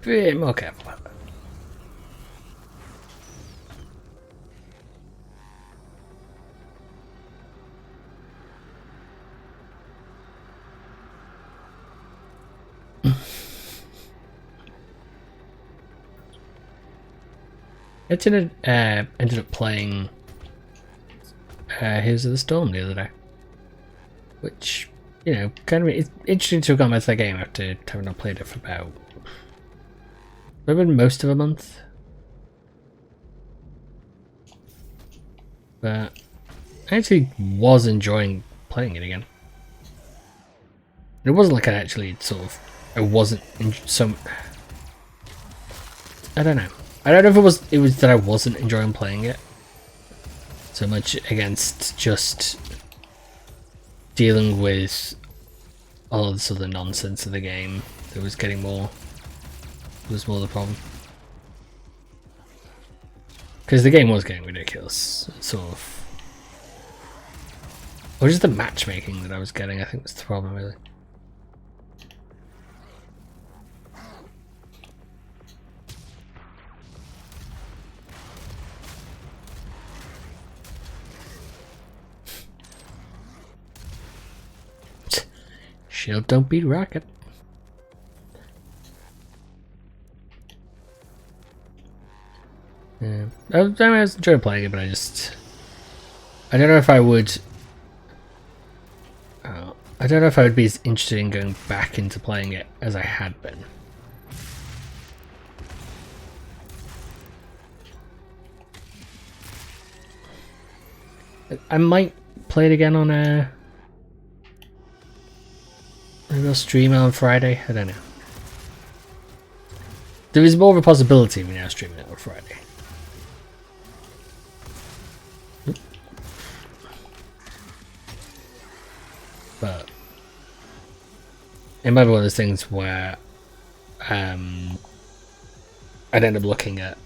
Bit more careful about that. Ended up playing Heroes of the Storm the other day, which, you know, kind of it's interesting to have gone back to that game after having not played it for about maybe most of a month. But I actually was enjoying playing it again. It wasn't like I actually sort of I wasn't in some. I don't know. I don't know if it was that I wasn't enjoying playing it so much against just dealing with all of this other nonsense of the game that was getting more. Was more the problem. Because the game was getting ridiculous, sort of. Or just the matchmaking that I was getting, I think was the problem, really. Shield don't beat rocket. Yeah. I was enjoying playing it, but I don't know if I would. I don't know if I would be as interested in going back into playing it as I had been. I might play it again on maybe I'll stream it on Friday. I don't know. There is more of a possibility of me now streaming it on Friday. But it might be one of those things where I'd end up looking at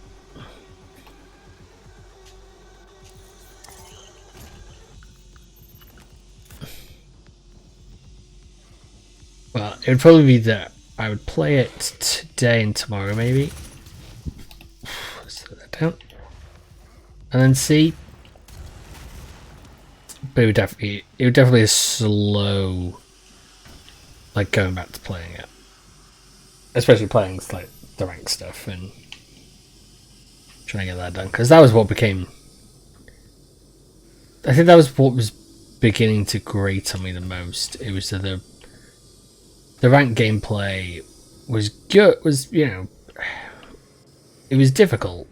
well, it would probably be that I would play it today and tomorrow maybe. Let's throw that down. And then see. But it would definitely be slow, like going back to playing it, especially playing like the rank stuff and trying to get that done, because that was what became. I think that was what was beginning to grate on me the most. It was the rank gameplay was good. Was it was difficult,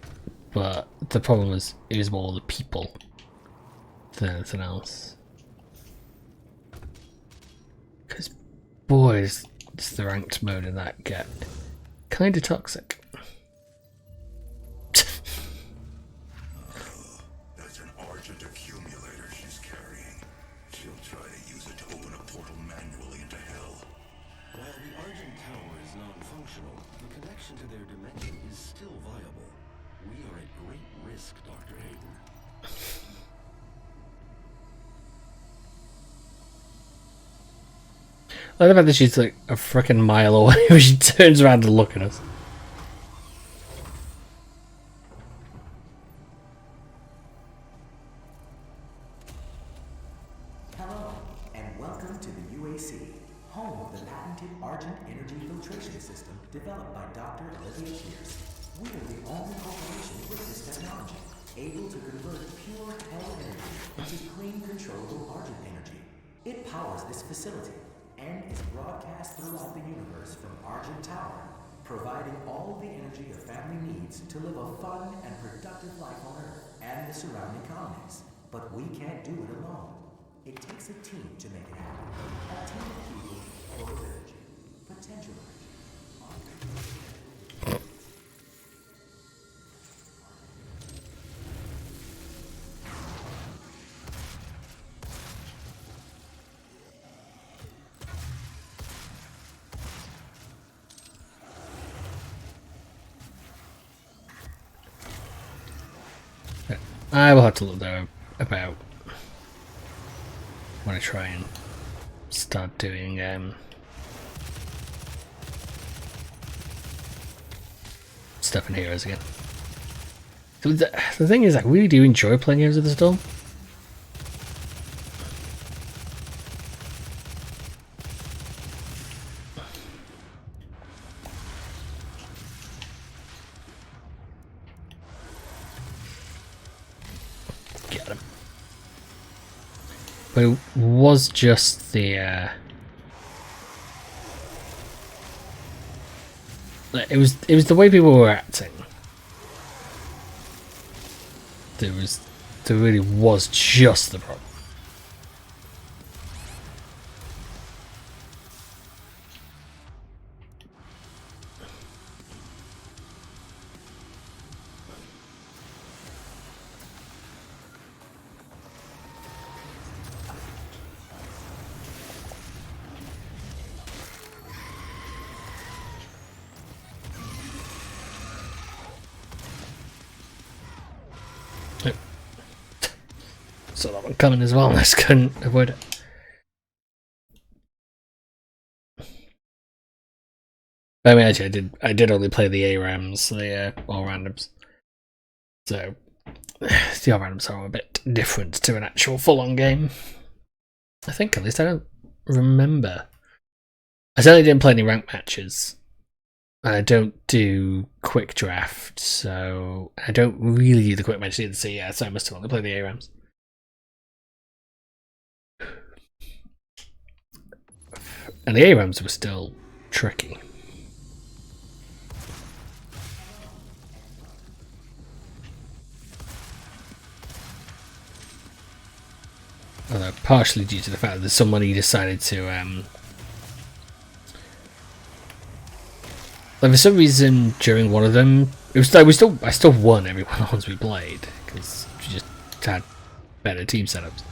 but the problem was it was more the people than anything else. Because boys, it's the ranked mode in that get kind of toxic. That's an Argent accumulator she's carrying. She'll try to use it to open a portal manually into hell. While the Argent Tower is non-functional, the connection to their dimension is still viable. We are at great risk, Dr. Hayden. I like the fact that she's like a freaking mile away when she turns around to look at us. Hello, and welcome to the UAC, home of the patented Argent Energy Filtration System developed by Dr. Olivia Pierce. We are the only corporation with this technology, able to convert pure hell energy into clean, controllable Argent energy. It powers this facility and is broadcast throughout the universe from Argent Tower, providing all the energy a family needs to live a fun and productive life on Earth and the surrounding colonies. But we can't do it alone. It takes a team to make it happen. A team of people full of energy, potential energy. I will have to look though about when I try and start doing stuff in Heroes again. So the thing is, I really do enjoy playing Heroes of the Storm. Get him. But it was just the it was the way people were acting. There really was just the problem. Saw that one coming as well, and I just couldn't avoid it. I mean, actually, I did only play the ARAMs, the all randoms. So the all randoms are a bit different to an actual full-on game. I think, at least I don't remember. I certainly didn't play any ranked matches. And I don't do quick draft, so I don't really do the quick matches either. So yeah, so I must have only played the ARAMs. And the ARAMs were still tricky. Although partially due to the fact that somebody decided to like for some reason during one of them, it was like I still won every one of the ones we played because we just had better team setups.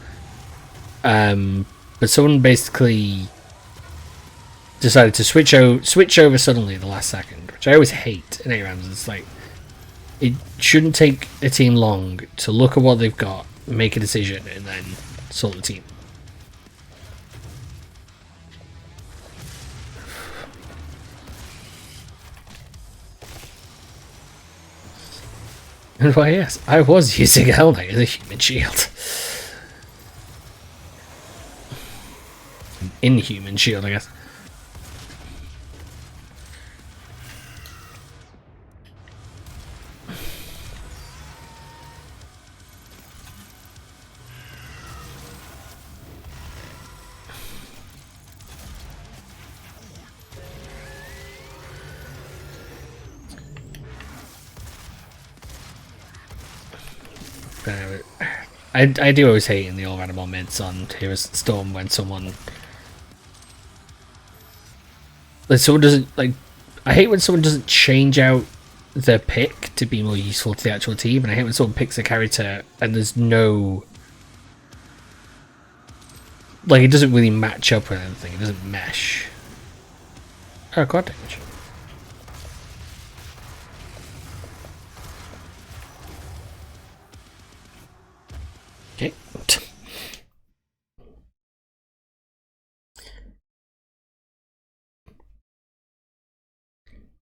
But someone basically decided to switch over suddenly at the last second, which I always hate in 8 rounds. It's like it shouldn't take a team long to look at what they've got, make a decision, and then sort the team. And why, yes, I was using a helmet as a human shield. An inhuman shield, I guess. I do always hate in the all animal mids on Heroes Storm when someone doesn't like. I hate when someone doesn't change out their pick to be more useful to the actual team, and I hate when someone picks a character and there's no it doesn't really match up with anything. It doesn't mesh. Oh, quad damage. Okay.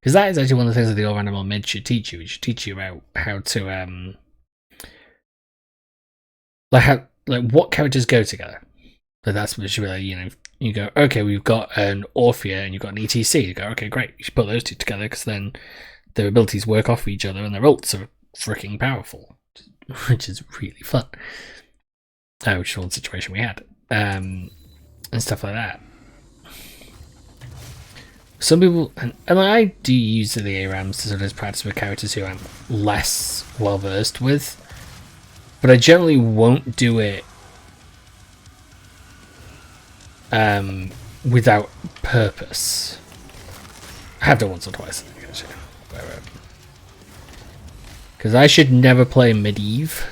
Because that is actually one of the things that the all-animal mid should teach you. It should teach you about how to what characters go together. But that's what should be like, you go, okay, we've got an Orphea and you've got an ETC. You go, okay, great, you should put those two together because then their abilities work off each other and their ults are freaking powerful, which is really fun. Which is one situation we had, and stuff like that. Some people, and I do use the ARAMs to sort of practice with characters who I'm less well versed with, but I generally won't do it without purpose. I have done once or twice, I think, actually. Because I should never play Medivh.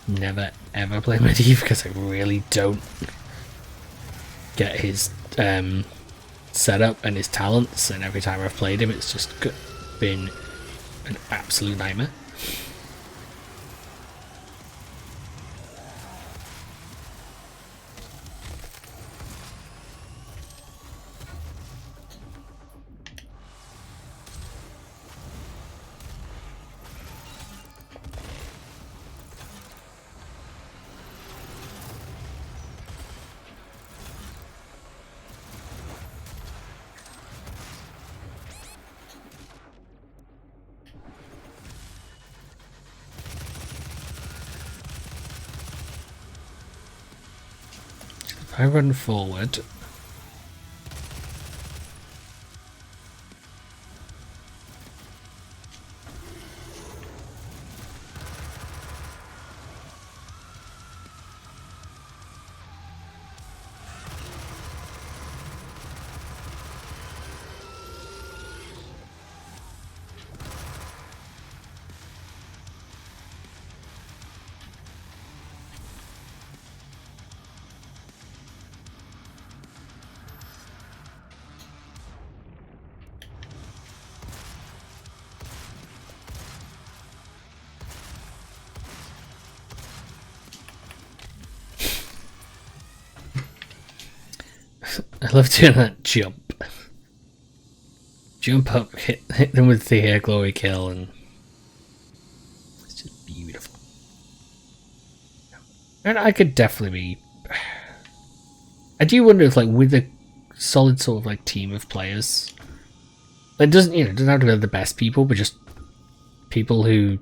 Never ever play Medivh because I really don't get his setup and his talents, and every time I've played him it's just been an absolute nightmare. If I run forward, I love doing that jump. Jump up, hit them with the glory kill, and it's just beautiful. And I could definitely be. I do wonder if, with a solid sort of team of players, it doesn't have to be the best people, but just people who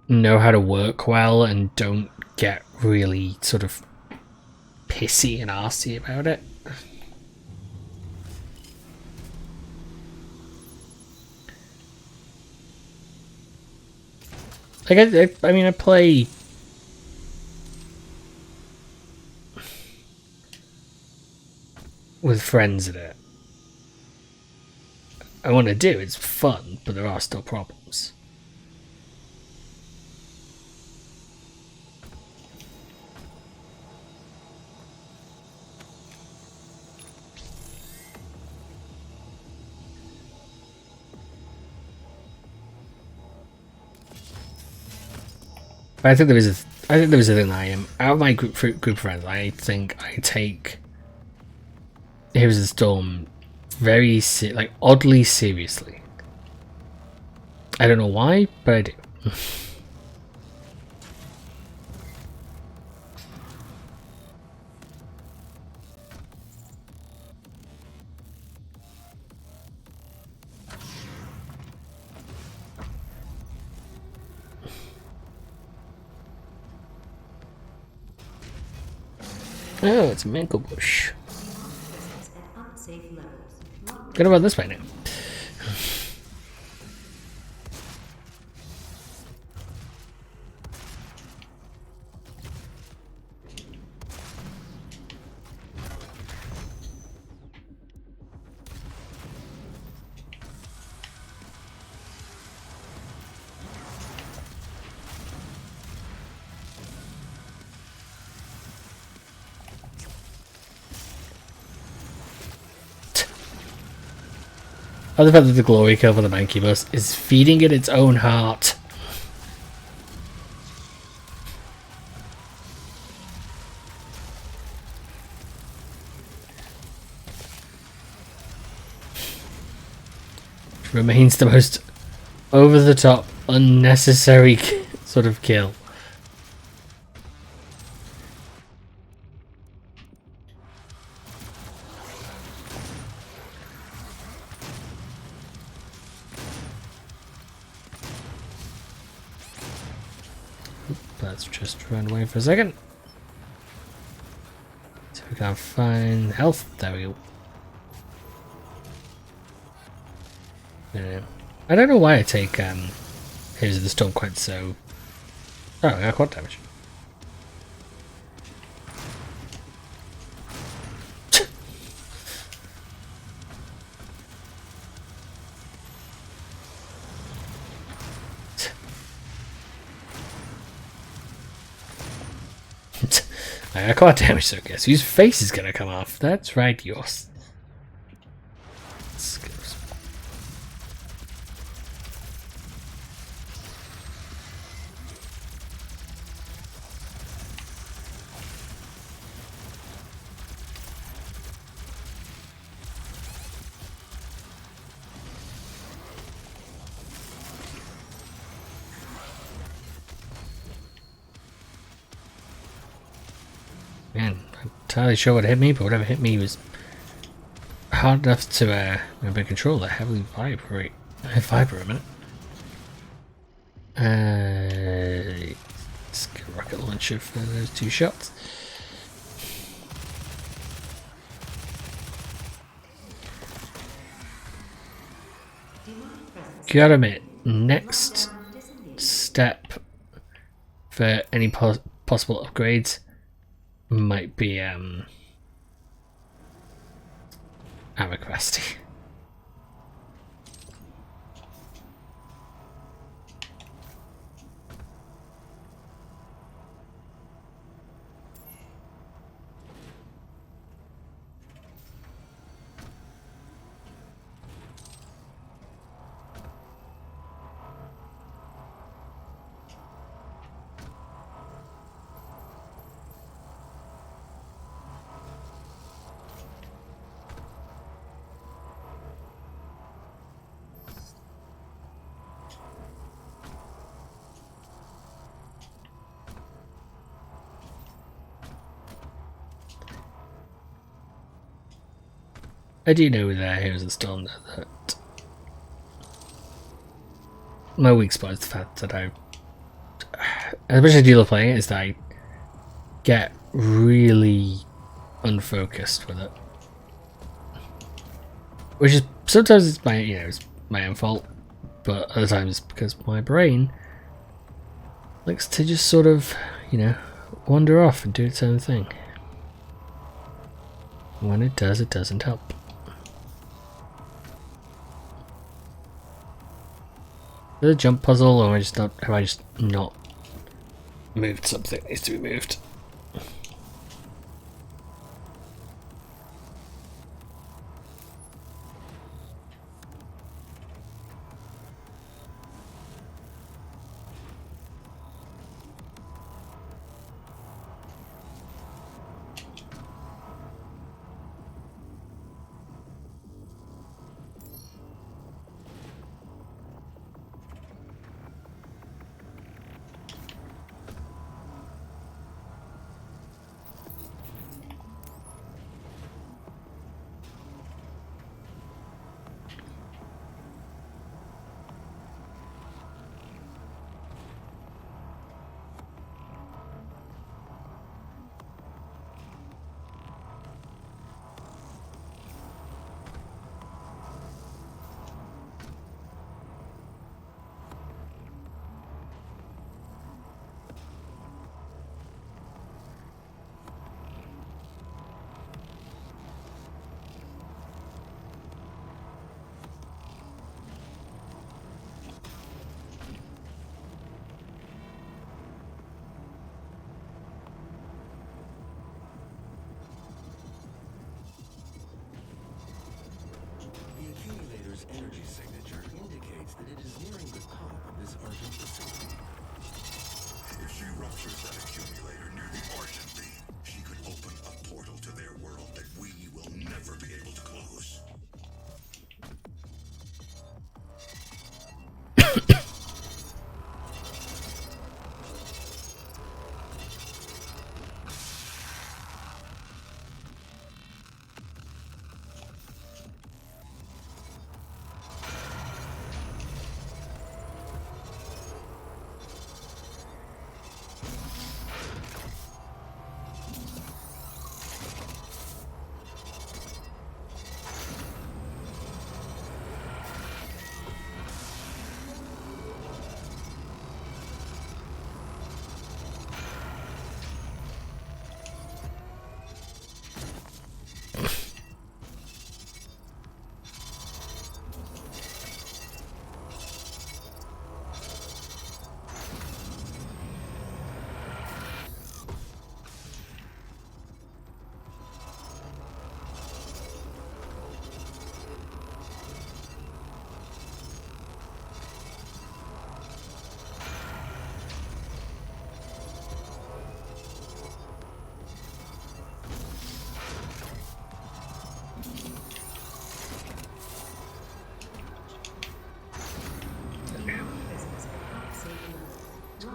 know how to work well and don't get really sort of pissy and arsey about it. I mean, I play with friends in it, I want to do. It's fun, but there are still problems. But I think there is a thing that I am out of my group of friends. I think I take Heroes of the Storm very oddly seriously. I don't know why, but I do. Oh, it's a mangle bush. Presence at unsafe levels. Good about this by now. I love the fact that the glory kill for the Mancubus is feeding it its own heart. Which remains the most over-the-top, unnecessary sort of kill. Let's just run away for a second. So we can find health. There we go. Yeah. I don't know why I take Heroes of the Storm quite so. Oh, I got quad damage. I got damage, so guess whose face is gonna come off? That's right, yours. Skills. Man, I'm not entirely sure what hit me, but whatever hit me was hard enough to be control that heavily vibrate. Vibrate a minute. Let's get a rocket launcher for those two shots. Gotta admit, next step for any possible upgrades might be armor capacity. I do know that Heroes of the Storm that my weak spot is the fact that as much as I do love playing it, is that I get really unfocused with it. Which is sometimes it's my own fault, but other times it's because my brain likes to just sort of, wander off and do its own thing. When it does, it doesn't help. Is it a jump puzzle, or have I just not moved something that needs to be moved? The accumulator's energy signature indicates that it is nearing the top of this Argent facility. If she ruptures that accumulator near the Argent beam, she could open a portal to their world that we will never be able to close.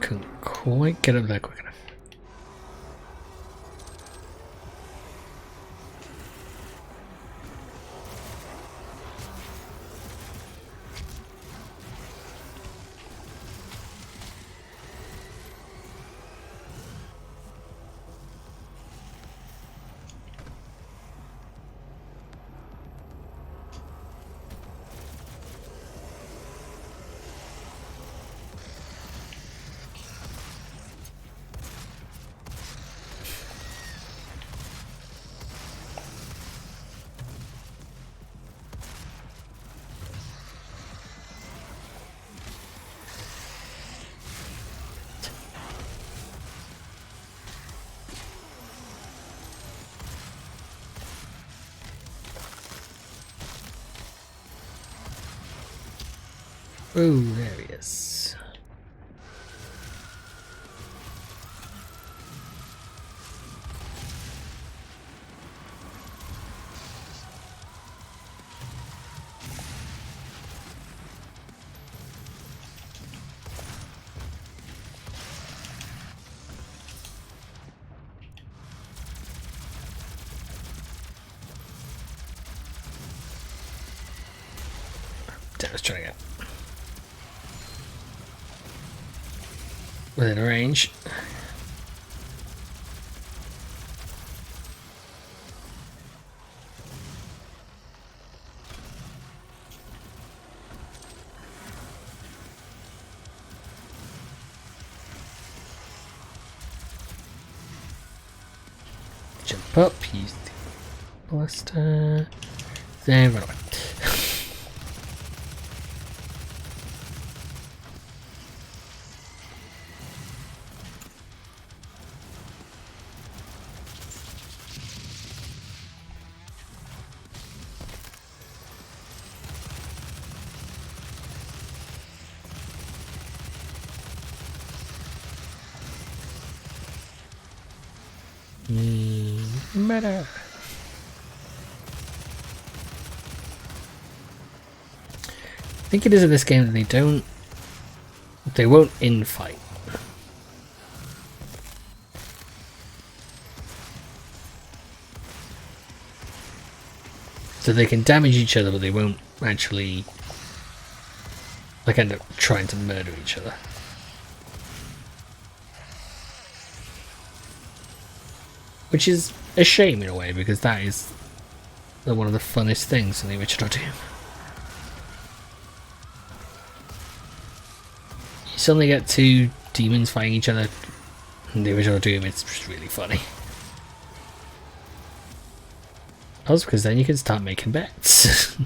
Couldn't quite get up there quick enough. Oh, there he is. Let's try again. Within range. Jump up, use the ballista. Then run away. Meta. I think it is in this game that they won't infight. So they can damage each other, but they won't actually like end up trying to murder each other. Which is a shame in a way, because that is one of the funnest things in the original Doom. You suddenly get two demons fighting each other in the original Doom, it's just really funny. Also because then you can start making bets.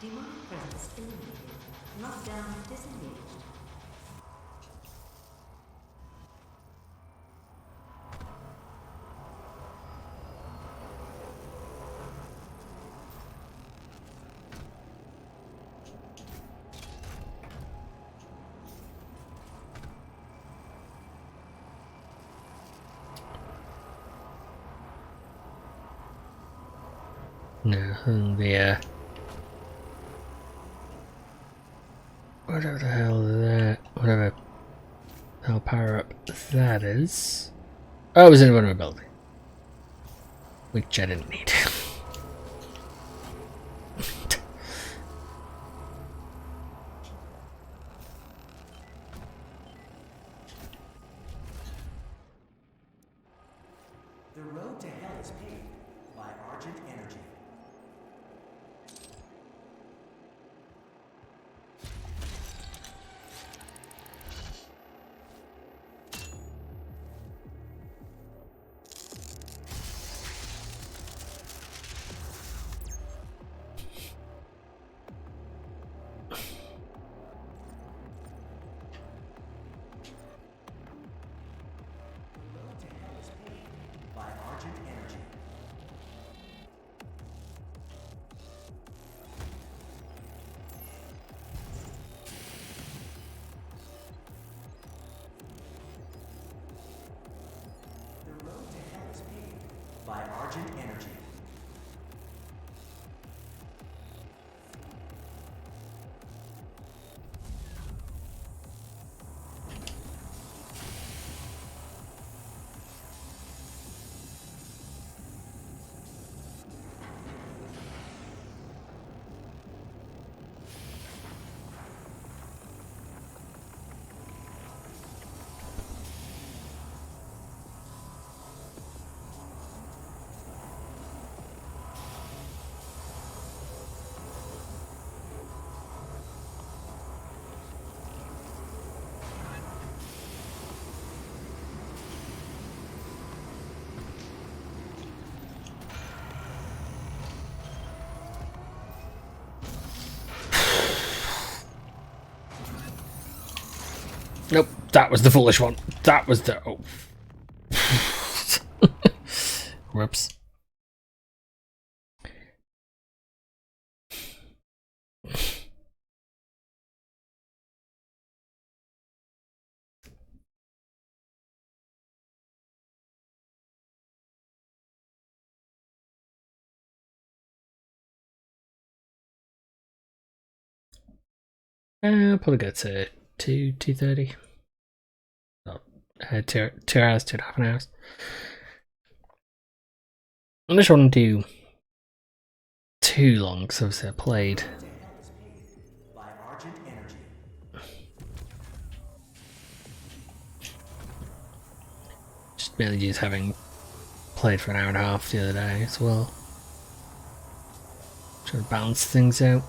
Demonic presence eliminated. Lockdown disengaged. No, whatever the hell that, whatever the hell power up that is. Oh, it was invulnerability, which I didn't need. The road to hell is paved by Argent Energy. By Argent Energy. The road to hell is paved by Argent Energy. Nope, that was the foolish one. That was the... oh. Whoops. I'll probably go to 2:30. Oh, 2 hours, 2.5 hours. I just want to do too long because obviously I played. By Argent Energy. mainly just having played for an hour and a half the other day as well. Trying to balance things out.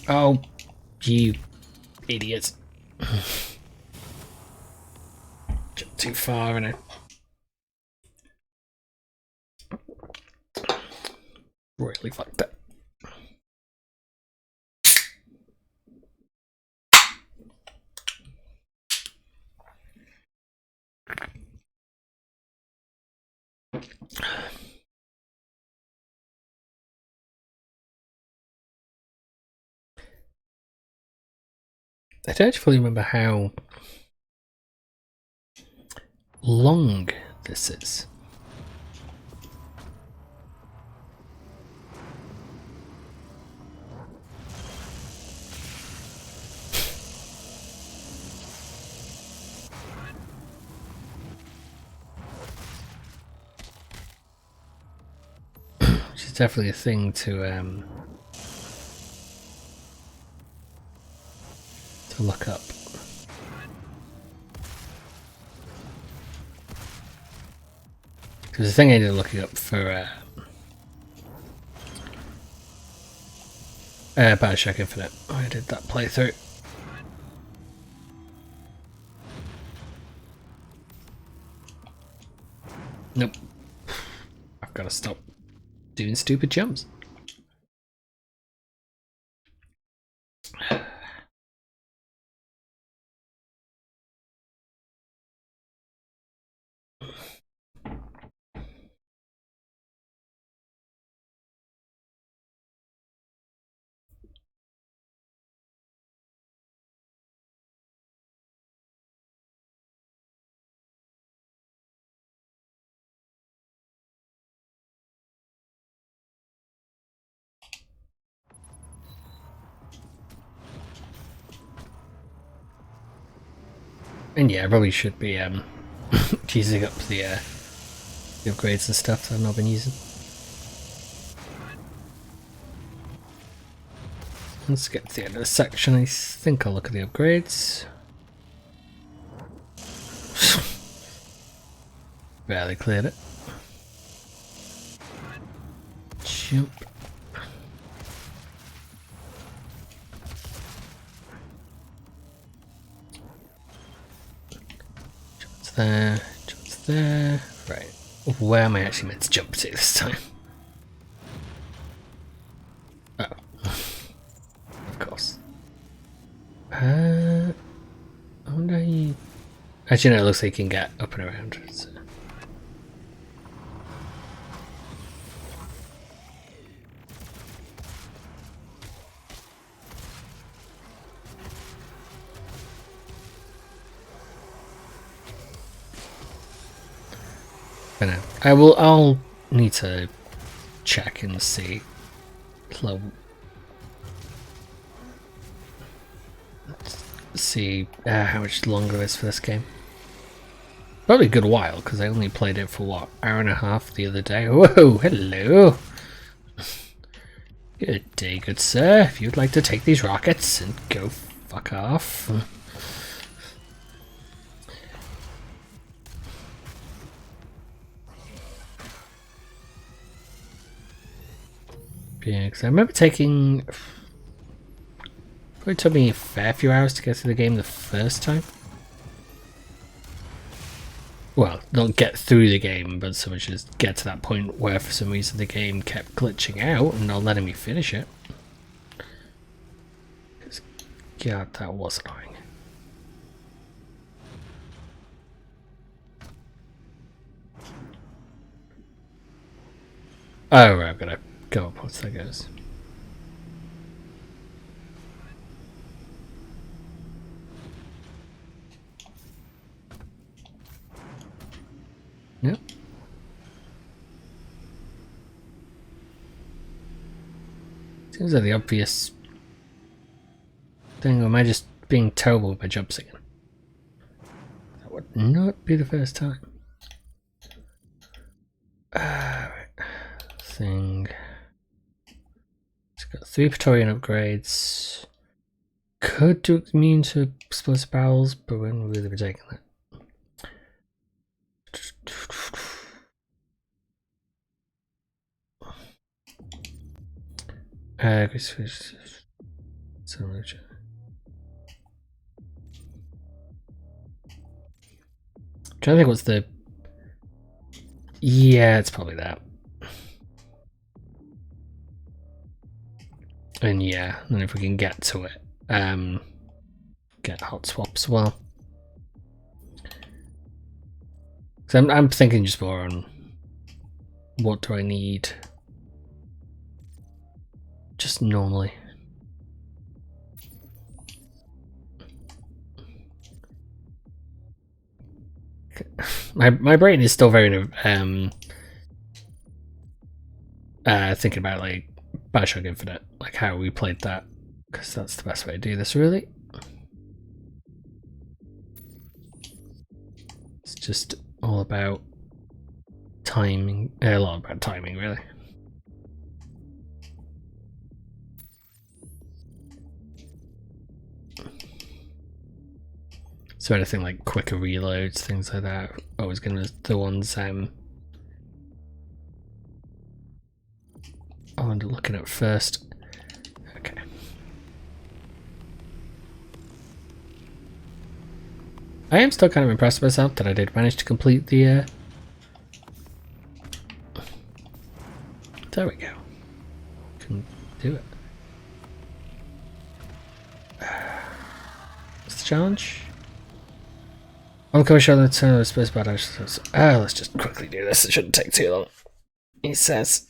Oh, you idiot. Jumped too far, and I really fucked up. I don't fully remember how long this is. Which is definitely a thing to look up. Because the thing I ended up looking up for Bioshock Infinite. I did that playthrough. Nope. I've got to stop doing stupid jumps. And yeah, I probably should be using up the upgrades and stuff that I've not been using. Let's get to the end of the section. I think I'll look at the upgrades. Barely cleared it. Jump. There, jumps there. Right. Where am I actually meant to jump to this time? Oh. Of course. I wonder you... Actually, no, it looks like you can get up and around. So. I know. I'll need to check and see. See how much longer it is for this game. Probably a good while, because I only played it for what, hour and a half the other day. Whoa, hello. Good day, good sir. If you'd like to take these rockets and go fuck off. Yeah, because I remember taking... Probably took me a fair few hours to get through the game the first time. well, not get through the game, but so much as get to that point where for some reason the game kept glitching out and not letting me finish it. 'Cause, God, that was annoying. Oh, right, I've got to go up once that goes. Yep. Seems like the obvious thing, or am I just being terrible with my jumps again? That would not be the first time. Right. Thing. It's got 3 Praetorian upgrades. Could do immune to explosive barrels, but we wouldn't really be taking that. Trying to think what's the. Yeah, it's probably that. And yeah, and if we can get to it, get hot swaps as well. So I'm thinking just more on what do I need just normally. My brain is still very thinking about like Bioshock Infinite, like how we played that, because that's the best way to do this really. It's just all about timing, a lot about timing really. So anything like quicker reloads, things like that, always gonna be the ones I end up looking at first. Okay. I am still kind of impressed with myself that I did manage to complete the there we go. Can do it. What's the challenge? I'm coming sure the turn of the space bad actions. Let's just quickly do this. It shouldn't take too long. He says.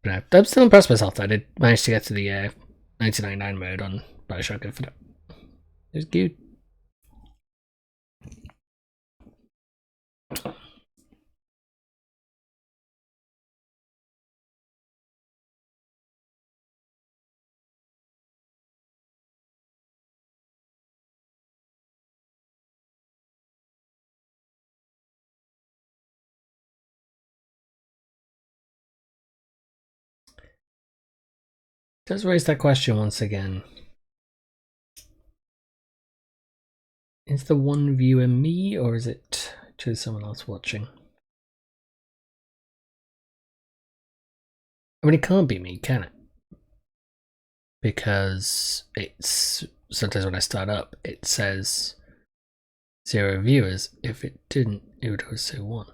But I'm still impressed with myself that I did manage to get to the 1999 mode on Bioshock Infinite. It was good. Does raise that question once again. Is the one viewer me, or is it to someone else watching? I mean, it can't be me, can it? Because it's sometimes when I start up, it says 0 viewers. If it didn't, it would always say 1.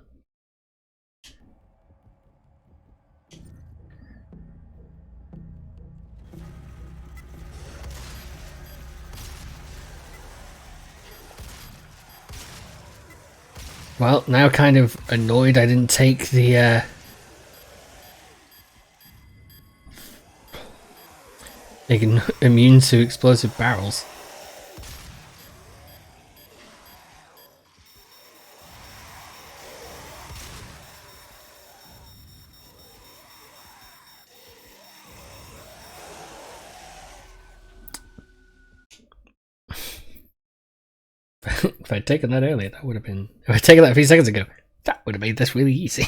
Well, now kind of annoyed I didn't take the immune to explosive barrels. If I'd taken that earlier, that would have been. If I'd taken that a few seconds ago, that would have made this really easy.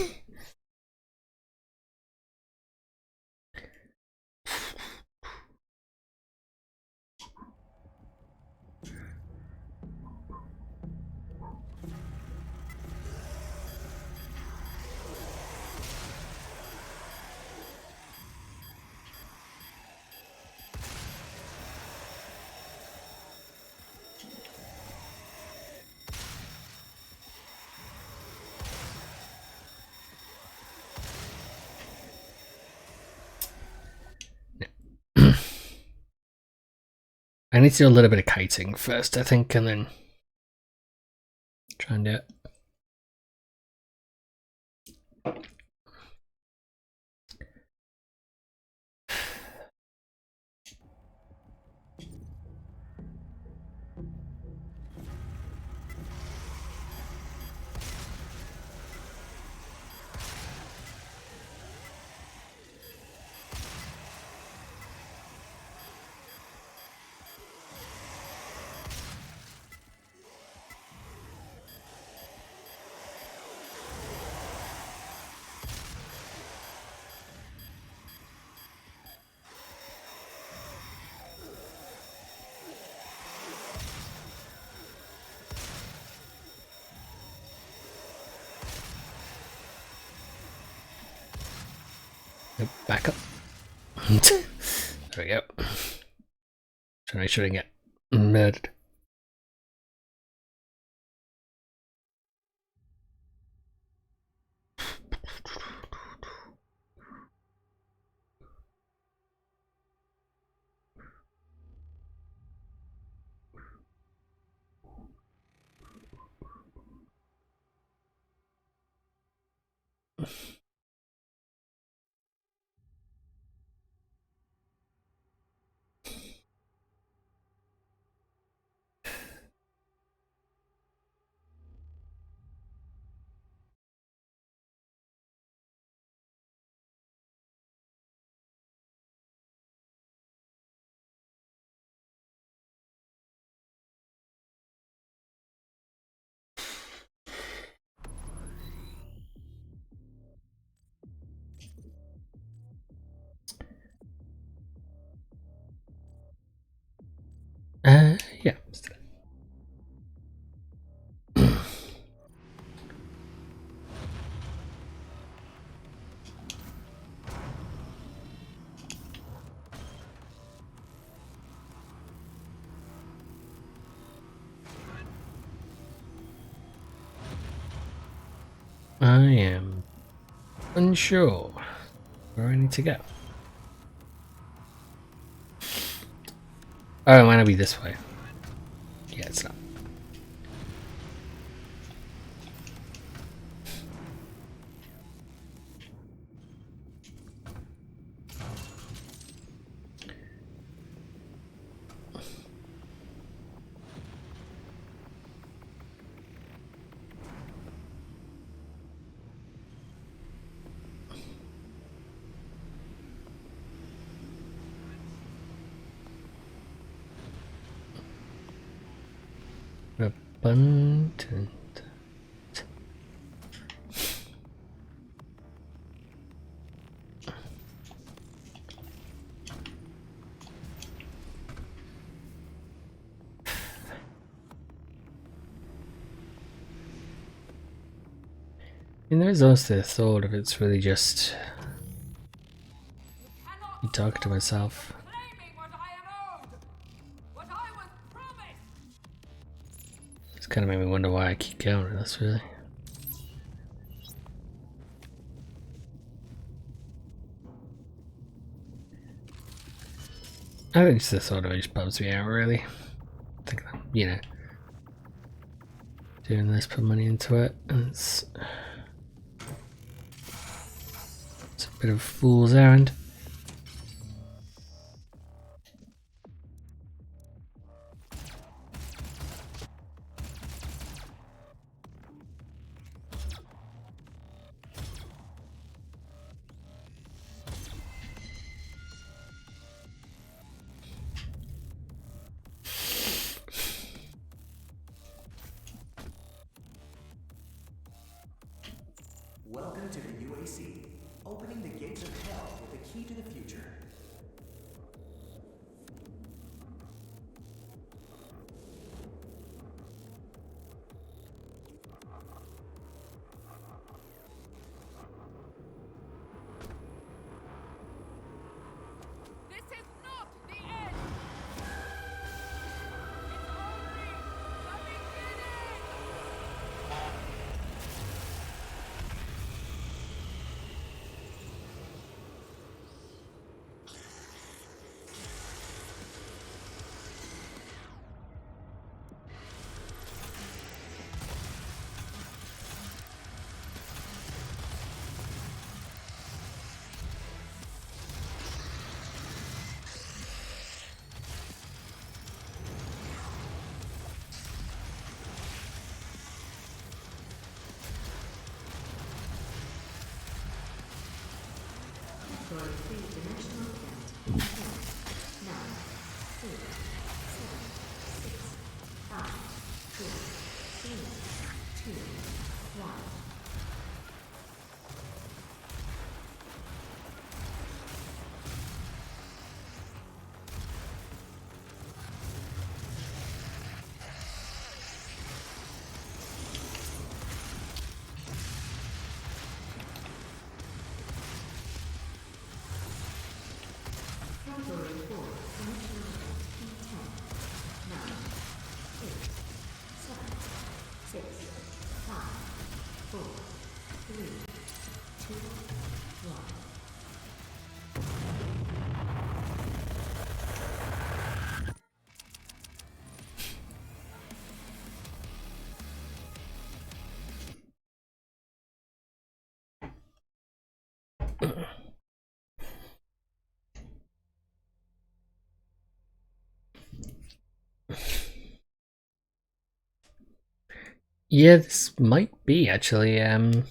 I need to do a little bit of kiting first, I think, and then try and do it. Nope, back up. There we go. Trying to make sure I didn't get murdered. Yeah. I am unsure where I need to go. Oh, it might not be this way. Yeah, it's not. Abundant. And there's also the thought if it's really just me talking to myself. It's kind of made me wonder why I keep going with this, really. I think it's the thought of it just bums me out, really. I think I'm, you know, doing this, put money into it, and it's a bit of a fool's errand. Welcome to the UAC, opening the gates of hell with a key to the future. This is not the end! It's only the beginning! dimensional event. 10, 9, 8, 7, 6, 5, 4, 3, 2, 1. Category 4, dimensional event in 10, 9, 8, 7, 6, 5, 4, 3, 2, 1. Yeah, this might be actually. I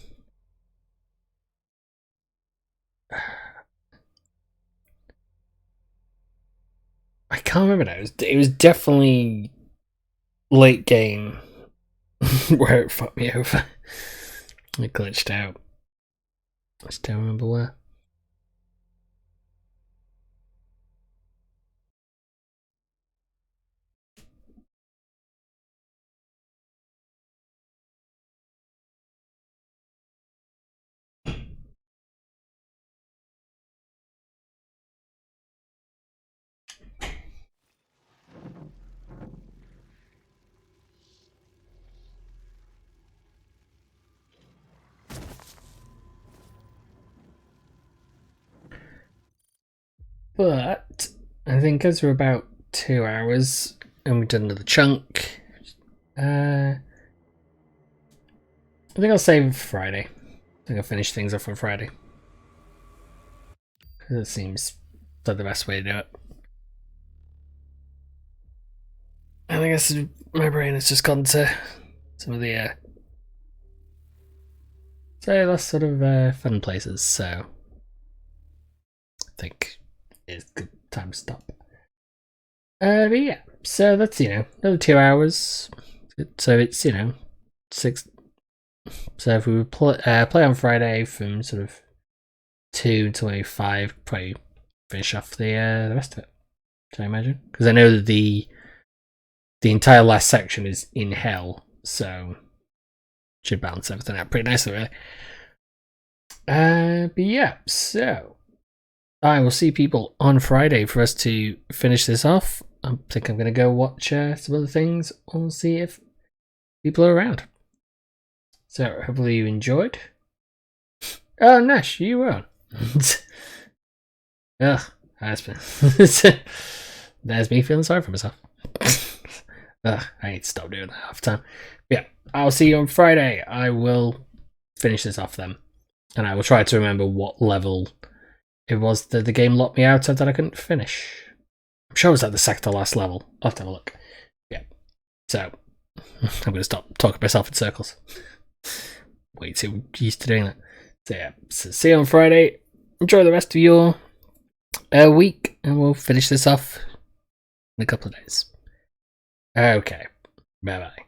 can't remember now. It was definitely late game where it fucked me over. It glitched out. I just don't remember where. But I think as we're about 2 hours and we've done another chunk, I think I'll save Friday. I think I'll finish things off on Friday. Because it seems like the best way to do it. And I guess my brain has just gone to some of the less sort of fun places, so I think it's a good time to stop. But yeah, so that's, another 2 hours. So it's, 6. So if we would play on Friday from sort of 2 until maybe 5, probably finish off the rest of it. Can I imagine? Because I know that the entire last section is in hell, so should balance everything out pretty nicely, really. But yeah, so I will see people on Friday for us to finish this off. I think I'm going to go watch some other things and see if people are around. So hopefully you enjoyed. Oh, Nash, you were. Ugh, there's me feeling sorry for myself. Ugh, I need to stop doing that half the time. But yeah, I'll see you on Friday. I will finish this off then. And I will try to remember what level it was that the game locked me out of that I couldn't finish. I'm sure it was at the second to last level. I'll have to have a look. Yeah. So, I'm going to stop talking myself in circles. Way too used to doing that. So yeah, so see you on Friday. Enjoy the rest of your week, and we'll finish this off in a couple of days. Okay. Bye-bye.